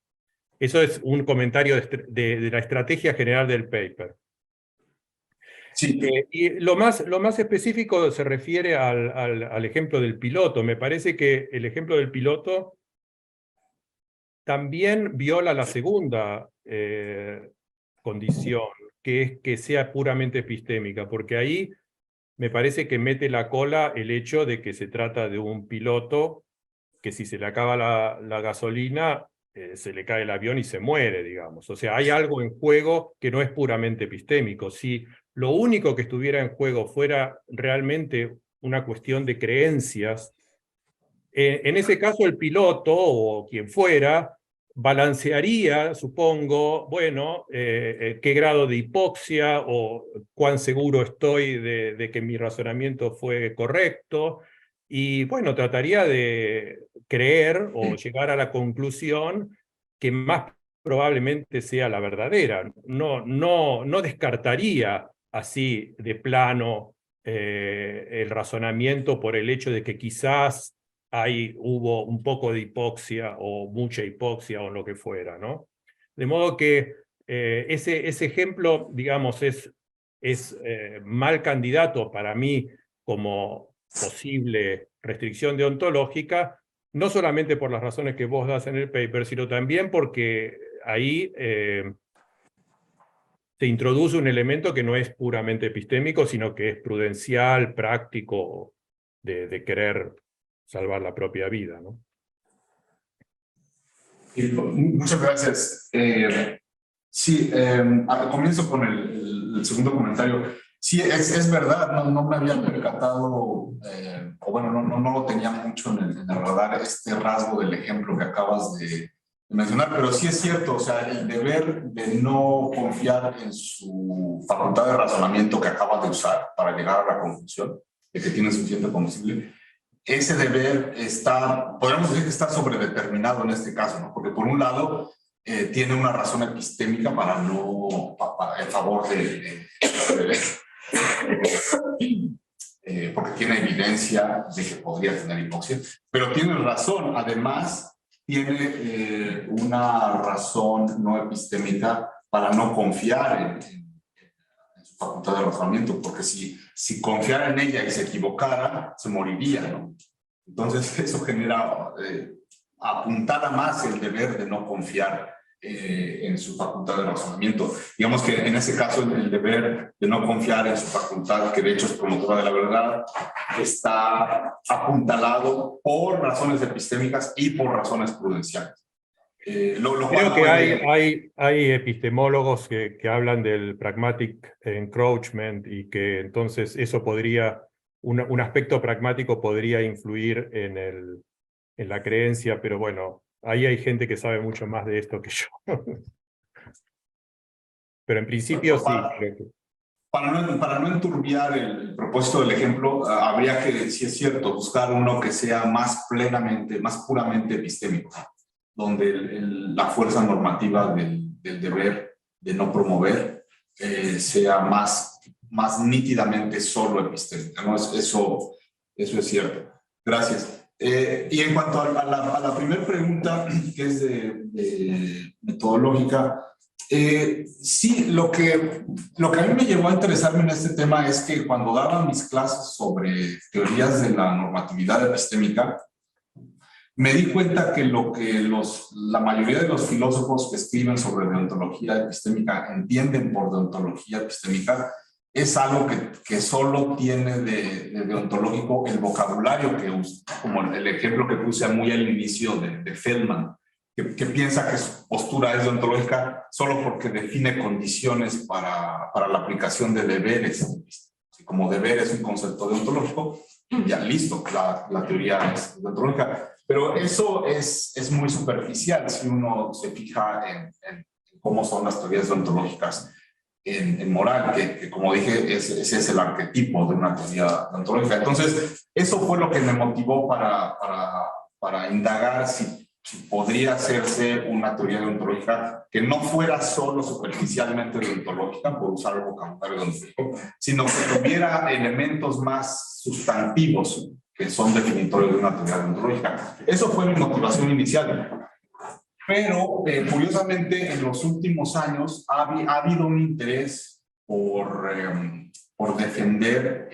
Eso es un comentario de la estrategia general del paper. Sí. Y lo más específico se refiere al ejemplo del piloto. Me parece que el ejemplo del piloto también viola la segunda condición, que es que sea puramente epistémica, porque ahí me parece que mete la cola el hecho de que se trata de un piloto que si se le acaba la gasolina, se le cae el avión y se muere, digamos. O sea, hay algo en juego que no es puramente epistémico. Si lo único que estuviera en juego fuera realmente una cuestión de creencias, en ese caso el piloto o quien fuera balancearía, supongo, bueno, qué grado de hipoxia o cuán seguro estoy de que mi razonamiento fue correcto, y bueno, trataría de creer o llegar a la conclusión que más probablemente sea la verdadera. No descartaría así de plano el razonamiento por el hecho de que quizás hubo un poco de hipoxia o mucha hipoxia o lo que fuera, ¿no? De modo que ese ejemplo, digamos, es mal candidato para mí como posible restricción deontológica, no solamente por las razones que vos das en el paper, sino también porque ahí se introduce un elemento que no es puramente epistémico, sino que es prudencial, práctico, de querer salvar la propia vida, ¿no? Muchas gracias. Sí, comienzo con el segundo comentario. Sí, es verdad, no me había percatado, o bueno, no lo tenía mucho en el radar, este rasgo del ejemplo que acabas de mencionar, pero sí es cierto, o sea, el deber de no confiar en su facultad de razonamiento que acabas de usar para llegar a la conclusión de que tiene suficiente combustible, ese deber podríamos decir que está sobredeterminado en este caso, ¿no? Porque por un lado tiene una razón epistémica en favor porque tiene evidencia de que podría tener hipoxia, pero tiene razón, además tiene una razón no epistémica para no confiar en su facultad de razonamiento, porque si confiara en ella y se equivocara, se moriría, ¿no? Entonces eso genera, apuntada más el deber de no confiar en su facultad de razonamiento. Digamos que en ese caso el deber de no confiar en su facultad, que de hecho es promotora de la verdad, está apuntalado por razones epistémicas y por razones prudenciales. Creo que hay epistemólogos que hablan del pragmatic encroachment y que entonces eso podría, un aspecto pragmático podría influir en la creencia, pero bueno, ahí hay gente que sabe mucho más de esto que yo. Pero en principio sí. Creo que... Para no enturbiar el propósito del ejemplo, habría que, si es cierto, buscar uno que sea más puramente epistémico, donde la fuerza normativa del deber de no promover sea más nítidamente solo epistémica, ¿no? Eso es cierto. Gracias. Y en cuanto a la primera pregunta, que es de metodológica, Sí, lo que a mí me llevó a interesarme en este tema es que cuando daba mis clases sobre teorías de la normatividad epistémica, me di cuenta que lo que la mayoría de los filósofos que escriben sobre deontología epistémica entienden por deontología epistémica es algo que solo tiene de deontológico el vocabulario que usa, como el ejemplo que puse muy al inicio de Feldman, que piensa que su postura es deontológica solo porque define condiciones para la aplicación de deberes. Como deber es un concepto deontológico, ya listo, la teoría es deontológica. Pero eso es muy superficial si uno se fija en cómo son las teorías deontológicas en moral, que como dije, ese es el arquetipo de una teoría deontológica. Entonces, eso fue lo que me motivó para indagar si podría hacerse una teoría deontológica que no fuera solo superficialmente deontológica, por usar el vocabulario deontológico, sino que tuviera elementos más sustantivos que son definitorios de una teoría deontológica. Eso fue mi motivación inicial. Pero, curiosamente, en los últimos años ha habido un interés por defender,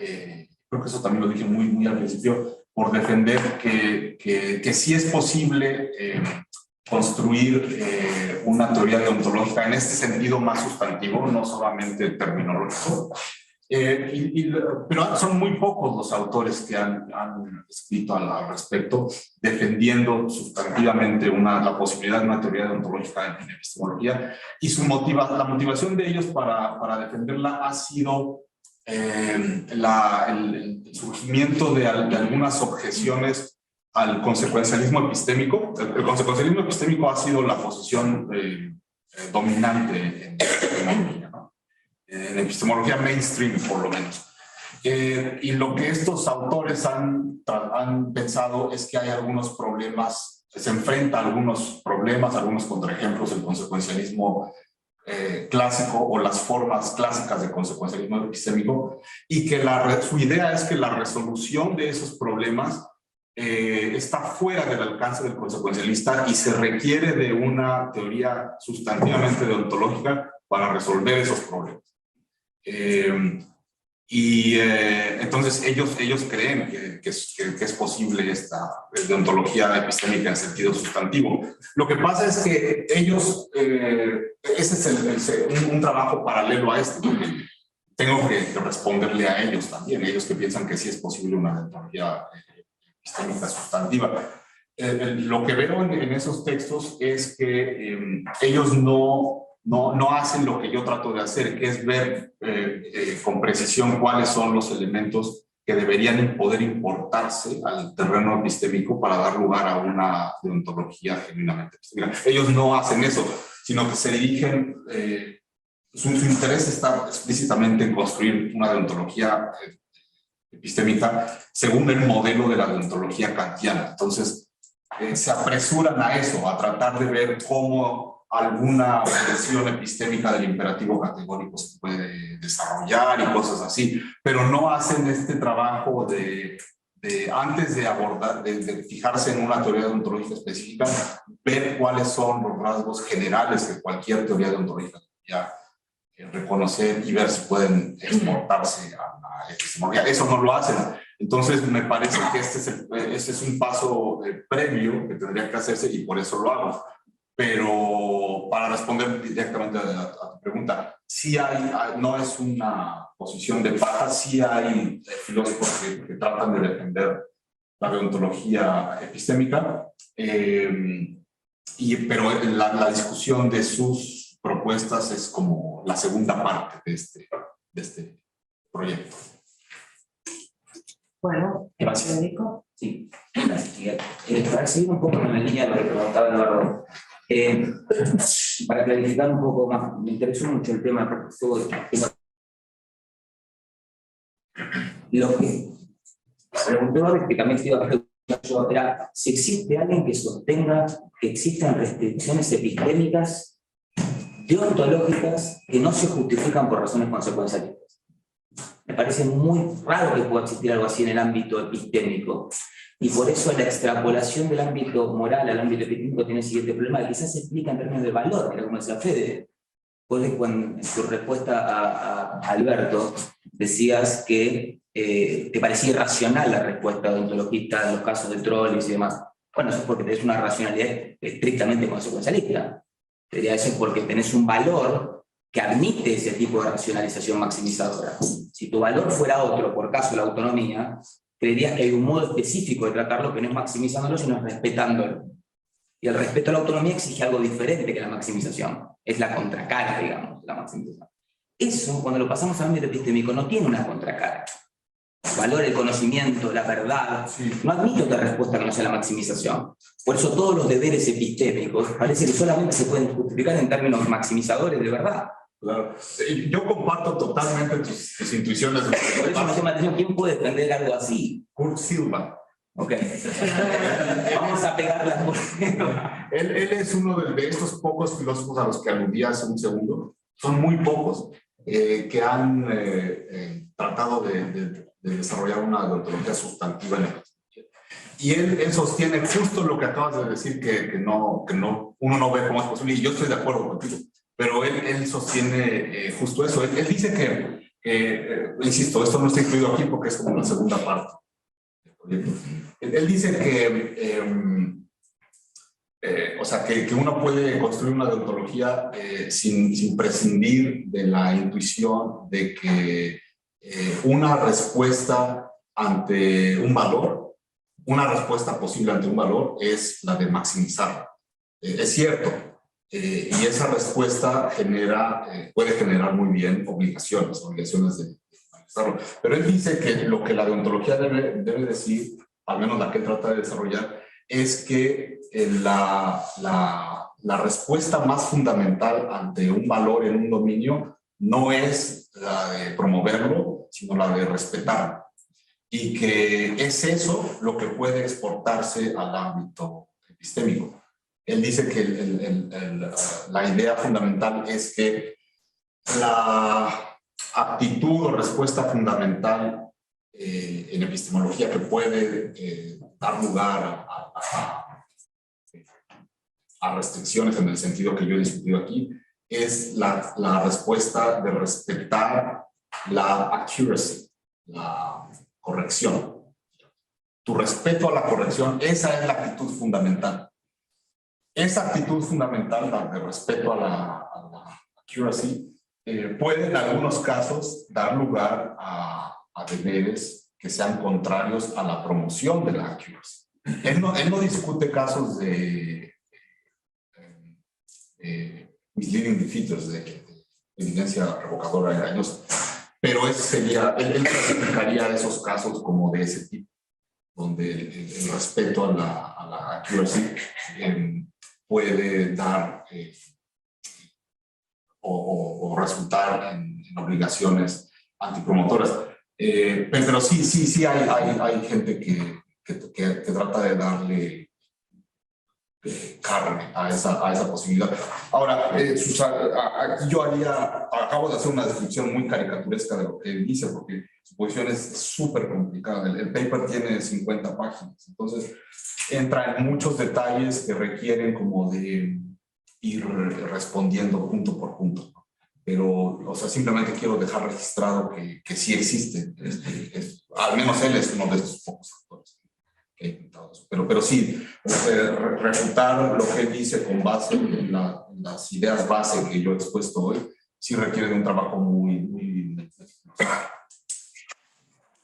creo que eso también lo dije muy al principio, por defender que sí es posible construir una teoría deontológica en este sentido más sustantivo, no solamente terminológico. Pero son muy pocos los autores que han escrito al respecto, defendiendo sustantivamente la posibilidad de una teoría deontológica en epistemología, y la motivación de ellos para defenderla ha sido el surgimiento de algunas objeciones al consecuencialismo epistémico. El consecuencialismo epistémico ha sido la posición dominante en epistemología, ¿no? En epistemología mainstream, por lo menos. Y lo que estos autores han pensado es que hay algunos problemas, se enfrenta a algunos problemas, algunos contraejemplos del consecuencialismo clásico o las formas clásicas de consecuencialismo epistémico, y que su idea es que la resolución de esos problemas está fuera del alcance del consecuencialista y se requiere de una teoría sustantivamente deontológica para resolver esos problemas. Entonces ellos creen que es posible esta deontología epistémica en sentido sustantivo. Lo que pasa es que ellos, ese es un trabajo paralelo a este, porque tengo que responderle a ellos también, ellos que piensan que sí es posible una deontología epistémica sustantiva. Lo que veo en esos textos es que ellos no hacen lo que yo trato de hacer, que es ver con precisión cuáles son los elementos que deberían poder importarse al terreno epistémico para dar lugar a una deontología genuinamente epistémica. Ellos no hacen eso, sino que se dirigen, su interés está explícitamente en construir una deontología epistémica según el modelo de la deontología kantiana. Entonces, se apresuran a eso, a tratar de ver cómo alguna versión epistémica del imperativo categórico se puede desarrollar y cosas así, pero no hacen este trabajo de antes de abordar, de fijarse en una teoría deontológica específica, ver cuáles son los rasgos generales que cualquier teoría deontológica debería reconocer y ver si pueden exportarse a la epistemología. Eso no lo hacen. Entonces me parece que este es un paso previo que tendría que hacerse, y por eso lo hago. Pero para responder directamente a tu pregunta, sí no es una posición de paja, sí hay filósofos que tratan de defender la deontología epistémica, pero la discusión de sus propuestas es como la segunda parte de este proyecto. Bueno, gracias. Federico. Sí, gracias. Para seguir un poco en la línea de lo que preguntaba Eduardo, para clarificar un poco más, me interesó mucho el tema porque lo que preguntó es que también te iba a preguntar yo, era si existe alguien que sostenga que existan restricciones epistémicas deontológicas que no se justifican por razones consecuencialistas. Me parece muy raro que pueda existir algo así en el ámbito epistémico. Y por eso la extrapolación del ámbito moral al ámbito epistémico tiene el siguiente problema, que quizás se explica en términos de valor, era como decía Fede. vos en tu respuesta a Alberto decías que te parecía irracional la respuesta odontologista en los casos de troles y demás. Bueno, eso es porque tenés una racionalidad estrictamente consecuencialista. Te diría eso es porque tenés un valor que admite ese tipo de racionalización maximizadora. Si tu valor fuera otro, por caso la autonomía, creerías que hay un modo específico de tratarlo que no es maximizándolo, sino es respetándolo. Y el respeto a la autonomía exige algo diferente que la maximización. Es la contracara, digamos, la maximización. Eso, cuando lo pasamos al ámbito epistémico, no tiene una contracara. El valor, el conocimiento, la verdad, no admite otra respuesta que no sea la maximización. Por eso todos los deberes epistémicos parece que solamente se pueden justificar en términos maximizadores de verdad. Claro. Yo comparto totalmente tus intuiciones. Por eso me llama la atención, ¿quién puede defender algo así? Kurt Silva. Ok. Vamos a pegarla. Él es uno de estos pocos filósofos a los que aludí hace un segundo. Son muy pocos que han tratado de desarrollar una deontología sustantiva en el. Y él sostiene justo lo que acabas de decir, que uno no ve cómo es posible, y yo estoy de acuerdo contigo, pero él sostiene justo eso. Él dice que, insisto, esto no está incluido aquí porque es como la segunda parte del proyecto. Él dice que uno puede construir una deontología sin prescindir de la intuición de que una respuesta ante un valor, una respuesta posible ante un valor es la de maximizarlo. Es cierto, y esa respuesta puede generar muy bien obligaciones de maximizarlo. Pero él dice que lo que la deontología debe decir, al menos la que él trata de desarrollar, es que la respuesta más fundamental ante un valor en un dominio no es la de promoverlo, sino la de respetarlo. Y que es eso lo que puede exportarse al ámbito epistémico. Él dice que la idea fundamental es que la actitud o respuesta fundamental en epistemología que puede dar lugar a restricciones en el sentido que yo he discutido aquí es la respuesta de respetar la accuracy, la corrección. Tu respeto a la corrección, esa es la actitud fundamental. Esa actitud fundamental, la de respeto a la accuracy, puede en algunos casos dar lugar a deberes que sean contrarios a la promoción de la accuracy. Él no discute casos de misleading defeaters, de evidencia revocadora de daños, pero él clasificaría esos casos como de ese tipo, donde el respeto a la accuracy puede dar o resultar en obligaciones antipromotoras. Pero sí hay gente que trata de darle carne a esa posibilidad. Ahora, aquí yo acabo de hacer una descripción muy caricaturesca de lo que él dice, porque su posición es súper complicada. El paper tiene 50 páginas, entonces entra en muchos detalles que requieren como de ir respondiendo punto por punto. Pero, simplemente quiero dejar registrado que sí existe. Al menos él es uno de estos pocos actores. Pero sí, refutar lo que él dice con base en las ideas base que yo he expuesto hoy, sí requiere de un trabajo muy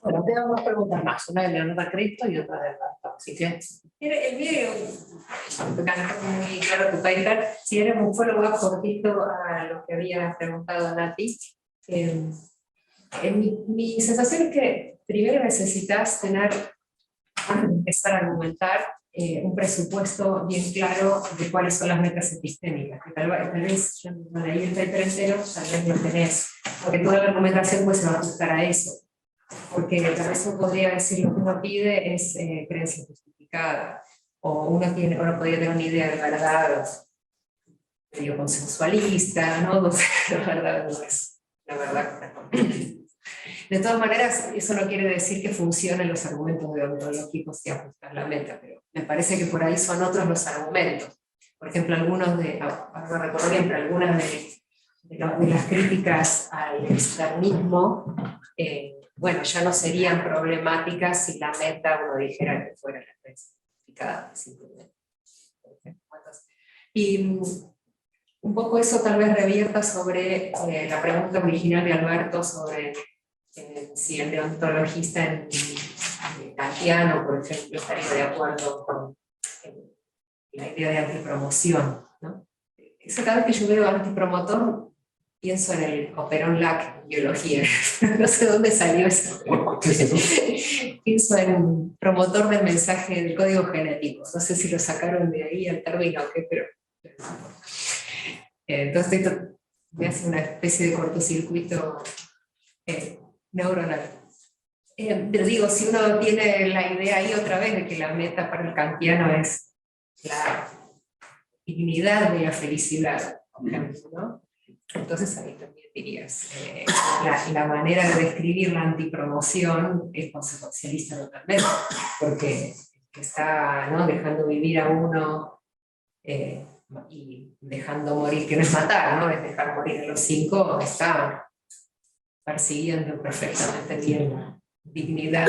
Bueno, tengo dos preguntas más, una de Leonora Cristo y otra de Alberto. Así que el mío, muy claro tu paper, si era un follow-up cortito a lo que había preguntado Nati. Mi sensación es que primero necesitas tener, antes de empezar a argumentar, un presupuesto bien claro de cuáles son las metas epistémicas, que tal vez yo no leí el paper entero, tal vez lo tenés, porque toda la argumentación pues se va a ajustar a eso, porque tal vez uno podría decir lo que uno pide es creencia justificada, o uno podría tener una idea de verdad medio consensualista, ¿no? Entonces, la verdad no es la verdad. De todas maneras, eso no quiere decir que funcionen los argumentos deontológicos y ajustar la meta, pero me parece que por ahí son otros los argumentos. Por ejemplo, algunas de de las críticas al externismo, bueno, ya no serían problemáticas si la meta uno dijera que fuera la prensa certificada, simplemente. Y un poco eso tal vez revierta sobre la pregunta original de Alberto sobre si el deontologista kantiano, por ejemplo, estaría de acuerdo con la idea de antipromoción, ¿no? Eso, cada vez que yo veo antipromotor, pienso en el Operon Lac, biología. No sé dónde salió eso. Pienso en promotor del mensaje del código genético. No sé si lo sacaron de ahí el término o qué, pero... Entonces esto me hace una especie de cortocircuito neuronal. Pero digo, si uno tiene la idea ahí otra vez de que la meta para el kantiano es la dignidad de la felicidad, por ejemplo, ¿no? Entonces ahí también dirías, la manera de describir la antipromoción es consecuencialista totalmente, porque está, ¿no?, dejando vivir a uno y dejando morir, que no es matar, ¿no?, es dejar morir a los 5, está persiguiendo perfectamente bien la dignidad,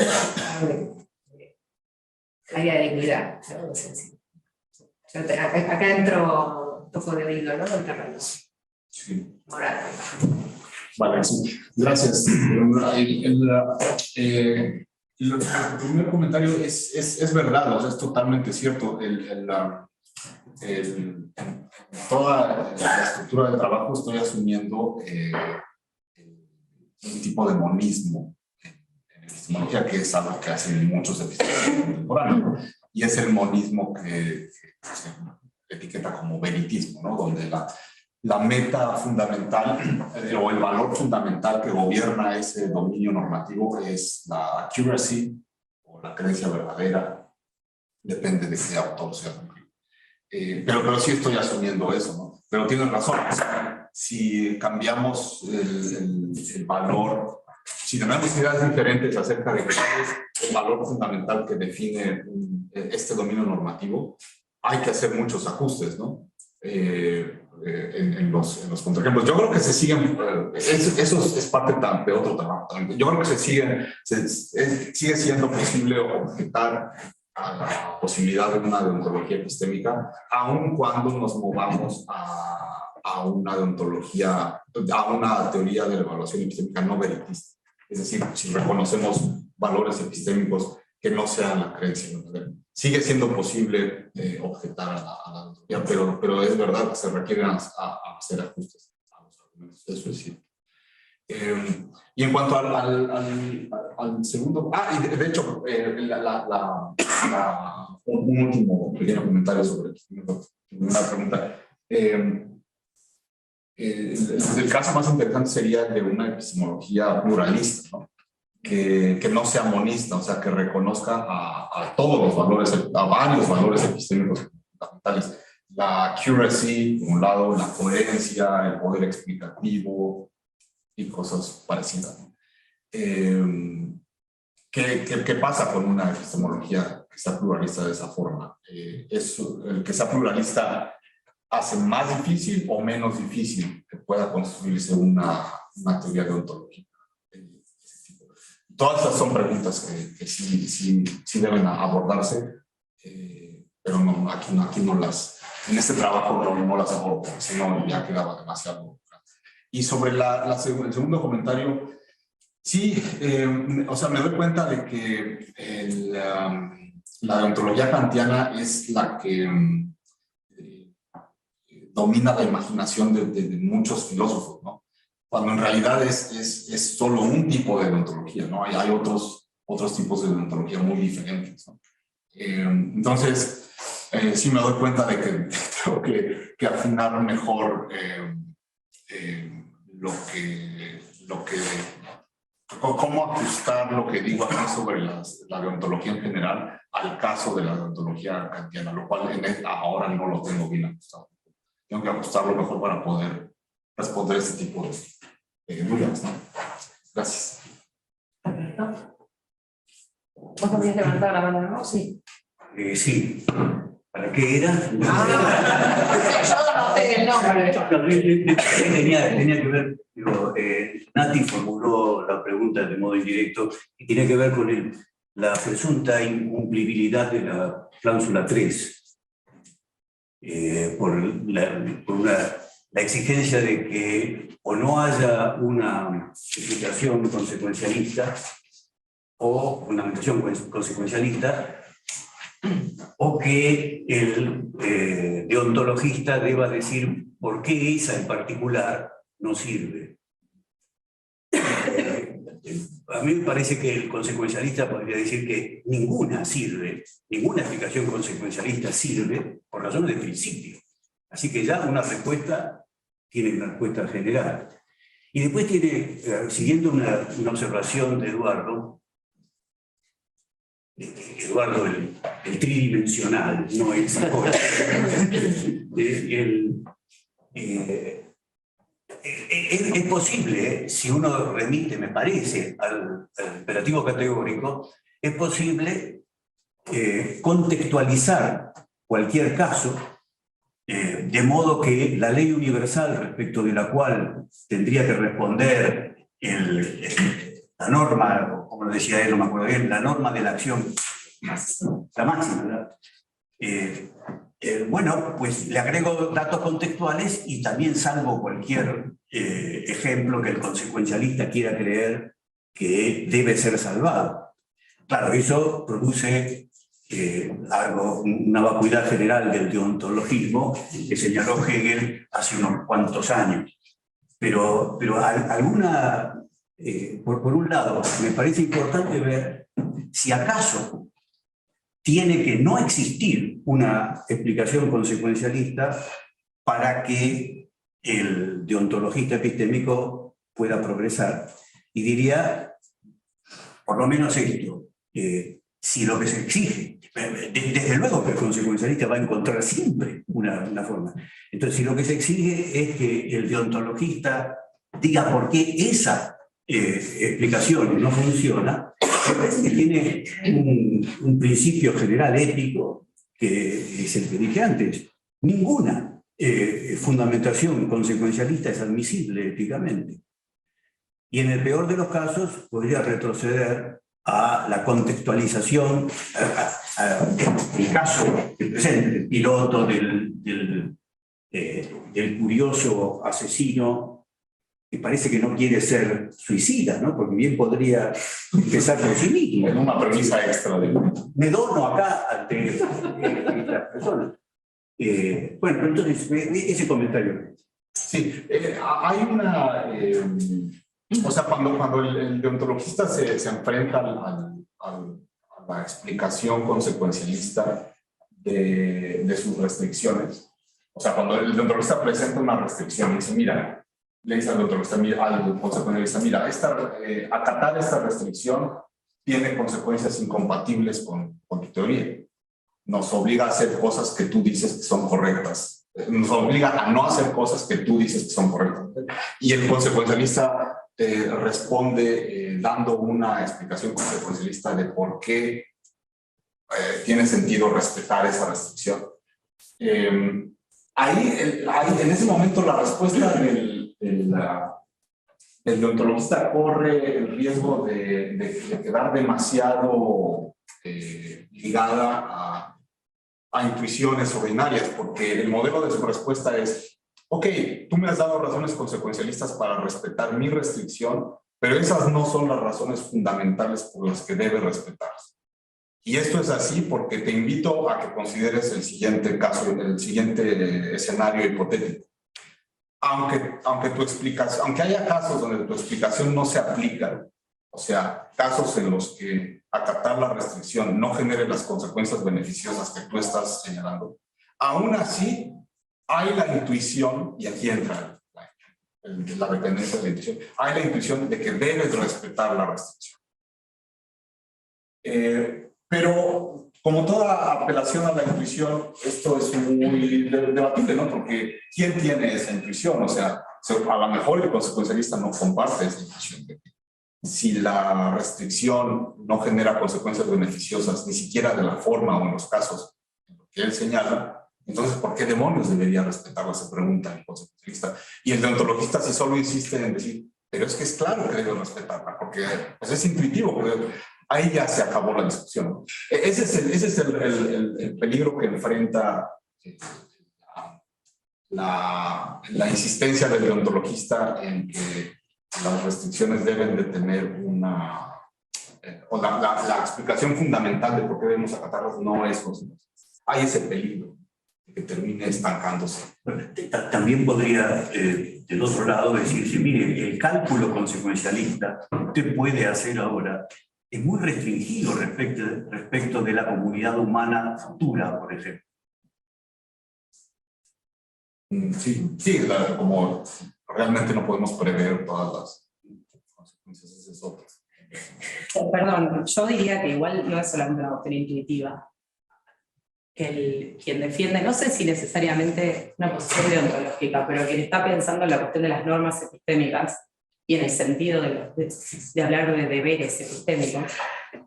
área de dignidad, ¿no? Acá entro un poco de oído, ¿no?, del terreno. Sí. Moral. Vale, sí. Gracias. El primer comentario es verdad, o sea, es totalmente cierto. Toda la estructura de trabajo estoy asumiendo un tipo de monismo en epistemología, que es algo que hacen muchos epistemólogos contemporáneos, y es el monismo que se etiqueta como veritismo, ¿no? Donde la meta fundamental o el valor fundamental que gobierna ese dominio normativo es la accuracy o la creencia verdadera, depende de qué autor sea. Pero sí estoy asumiendo eso, ¿no? Pero tienes razón, o sea, si cambiamos el valor, si tenemos ideas diferentes acerca de qué es el valor fundamental que define este dominio normativo, hay que hacer muchos ajustes, ¿no? En los contraejemplos. Yo creo que se siguen, eso es parte de otro trabajo también. Yo creo que sigue siendo posible objetar a la posibilidad de una deontología epistémica, aun cuando nos movamos a una deontología, a una teoría de la evaluación epistémica no veritista. Es decir, si reconocemos valores epistémicos que no sean la creencia verdadera. Sigue siendo posible objetar a la deontología, pero es verdad que se requieren hacer ajustes a los argumentos. Eso es cierto. Y en cuanto al segundo... y de hecho, un último pequeño comentario sobre una pregunta. El caso más interesante sería el de una epistemología pluralista, ¿no? Que no sea monista, o sea, que reconozca a todos los valores, a varios valores epistémicos fundamentales. La accuracy, por un lado, la coherencia, el poder explicativo y cosas parecidas. ¿Qué pasa con una epistemología que sea pluralista de esa forma? ¿El que sea pluralista hace más difícil o menos difícil que pueda construirse una teoría deontológica? Todas estas son preguntas que sí deben abordarse, pero no, aquí no las, en este trabajo no las abordo, porque si no ya quedaba demasiado. Y sobre el segundo comentario, sí, o sea, me doy cuenta de que la deontología kantiana es la que domina la imaginación de muchos filósofos, ¿no? Cuando en realidad es solo un tipo de deontología, ¿no? Hay otros tipos de deontología muy diferentes, ¿no? Entonces, sí me doy cuenta de que tengo que afinar mejor cómo ajustar lo que digo aquí sobre la deontología en general al caso de la deontología kantiana, lo cual ahora no lo tengo bien ajustado. Tengo que ajustarlo mejor para poder responder este tipo de dudas, ¿no? Gracias. ¿Vos podrías levantar la mano, no? Sí. Sí. ¿Para qué era? Yo anoté el nombre. Tenía que ver, digo, Nati formuló la pregunta de modo indirecto y tiene que ver con la presunta incumplibilidad de la cláusula 3 por la exigencia de que o no haya una explicación consecuencialista o fundamentación consecuencialista, o que el deontologista deba decir por qué esa en particular no sirve. A mí me parece que el consecuencialista podría decir que ninguna sirve, ninguna explicación consecuencialista sirve por razones de principio. Así que ya una respuesta tiene una respuesta general. Y después tiene, siguiendo una observación de Eduardo, el tridimensional, no el psicólogo. Es posible, si uno remite, me parece, al imperativo categórico, es posible contextualizar cualquier caso, de modo que la ley universal respecto de la cual tendría que responder la norma, como lo decía él, no me acuerdo bien, la norma de la acción, la máxima, ¿verdad? Bueno, pues le agrego datos contextuales y también salvo cualquier ejemplo que el consecuencialista quiera creer que debe ser salvado. Claro, eso produce una vacuidad general del deontologismo que señaló Hegel hace unos cuantos años. Pero alguna... por un lado, me parece importante ver si acaso tiene que no existir una explicación consecuencialista para que el deontologista epistémico pueda progresar. Y diría, por lo menos esto, si lo que se exige, desde luego que el consecuencialista va a encontrar siempre una forma. Entonces, si lo que se exige es que el deontologista diga por qué esa explicación no funciona, parece que tiene un principio general ético que es el que dije antes. Ninguna fundamentación consecuencialista es admisible éticamente. Y en el peor de los casos podría retroceder a la contextualización, el caso del presente, del piloto, del curioso asesino que parece que no quiere ser suicida, ¿no? Porque bien podría empezar por sí mismo. Es una premisa extra de... Me dono acá ante esta persona. Bueno, entonces, ese comentario. Sí, hay una... o sea, cuando el deontologista se enfrenta a la explicación consecuencialista de sus restricciones, o sea, cuando el deontologista presenta una restricción y dice, mira, le dice al deontologista, al consecuencialista, mira, acatar esta restricción tiene consecuencias incompatibles con tu teoría. Nos obliga a hacer cosas que tú dices que son correctas. Nos obliga a no hacer cosas que tú dices que son correctas. Y el consecuencialista responde dando una explicación consecuencialista de por qué tiene sentido respetar esa restricción. Ahí, en ese momento, la respuesta del deontologista corre el riesgo de quedar demasiado ligada a intuiciones ordinarias, porque el modelo de su respuesta es: ok, tú me has dado razones consecuencialistas para respetar mi restricción, pero esas no son las razones fundamentales por las que debe respetarse. Y esto es así porque te invito a que consideres el siguiente caso, el siguiente escenario hipotético. Aunque haya casos donde tu explicación no se aplica, o sea, casos en los que acatar la restricción no genere las consecuencias beneficiosas que tú estás señalando, aún así hay la intuición, y aquí entra la dependencia de la intuición, hay la intuición de que debes respetar la restricción. Pero como toda apelación a la intuición, esto es muy debatible, ¿no? Porque ¿quién tiene esa intuición? O sea, a lo mejor el consecuencialista no comparte esa intuición. Si la restricción no genera consecuencias beneficiosas, ni siquiera de la forma o en los casos que él señala, entonces, ¿por qué demonios debería respetarla? Se pregunta el conceptualista. Y el deontologista si solo insiste en decir, pero es que es claro que debe respetarla, porque pues, es intuitivo, porque ahí ya se acabó la discusión. Ese es el peligro que enfrenta la insistencia del deontologista en que las restricciones deben de tener una... o la explicación fundamental de por qué debemos acatarlas no es consecuencia. Hay ese peligro de que termine estancándose. También podría, del otro lado, decirse, mire, el cálculo consecuencialista que usted puede hacer ahora es muy restringido respecto de la comunidad humana futura, por ejemplo. Sí, sí, como realmente no podemos prever todas las consecuencias, ese es otro. Perdón, yo diría que igual no es solamente una cuestión intuitiva. Que quien defiende, no sé si necesariamente una posición deontológica, pero quien está pensando en la cuestión de las normas epistémicas y en el sentido de hablar de deberes epistémicos,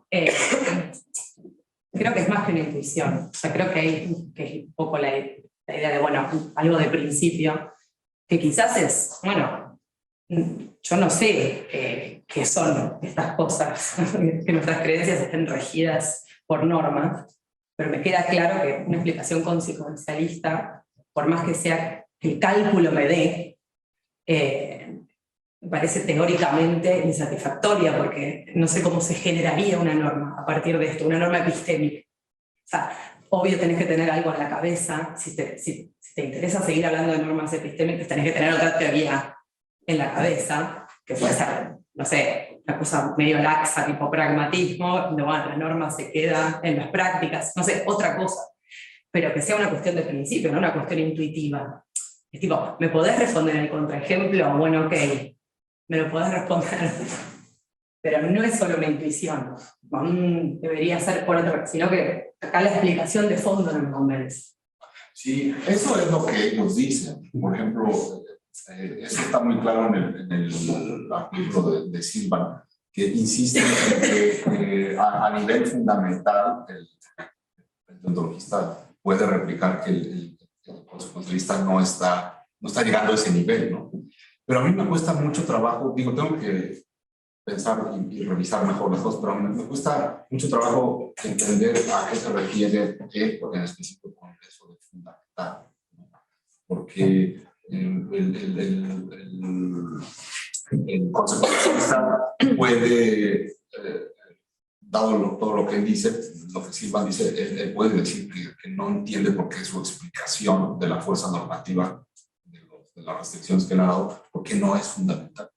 creo que es más que una intuición. O sea, creo que es un poco la idea de, bueno, algo de principio, que quizás es, bueno, yo no sé qué son estas cosas, que nuestras creencias estén regidas por normas, pero me queda claro que una explicación consecuencialista, por más que sea que el cálculo me dé, me parece teóricamente insatisfactoria, porque no sé cómo se generaría una norma a partir de esto, una norma epistémica. O sea, obvio tenés que tener algo en la cabeza, si te interesa seguir hablando de normas epistémicas, tenés que tener otra teoría en la cabeza, que puede ser, no sé, una cosa medio laxa, tipo pragmatismo, donde bueno, la norma se queda en las prácticas, no sé, otra cosa, pero que sea una cuestión de principio, no una cuestión intuitiva. Es tipo, ¿me podés responder el contraejemplo? Bueno, ok, me lo podés responder, pero no es solo una intuición, debería ser por otra, sino que acá la explicación de fondo no me convence. Sí, eso es lo que ellos dicen. Por ejemplo, eso está muy claro en el artículo de Silvan, que insiste en que a nivel fundamental el deontologista puede replicar que el consecuencialista no está llegando a ese nivel, ¿no? Pero a mí me cuesta mucho trabajo, digo, tengo que pensar y revisar mejor las cosas, pero me cuesta mucho trabajo entender a qué se refiere en específico con eso de fundamental, ¿no? Porque el consecuencialista puede, dado todo lo que él dice, lo que Silvan dice, él puede decir que no entiende por qué su explicación de la fuerza normativa de las restricciones que le ha dado, porque no es fundamental.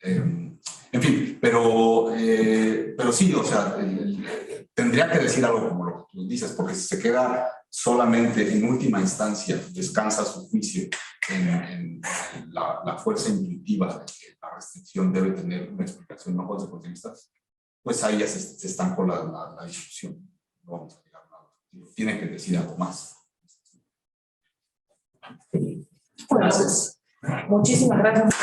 En fin, pero sí, o sea, tendría que decir algo como lo que tú dices, porque si se queda solamente en última instancia, descansa su juicio en la fuerza intuitiva de que la restricción debe tener una explicación no consecuencialista, pues ahí ya se estancó la discusión. No vamos a llegar a nada. Tienen que decir algo más. Bueno, muchísimas gracias.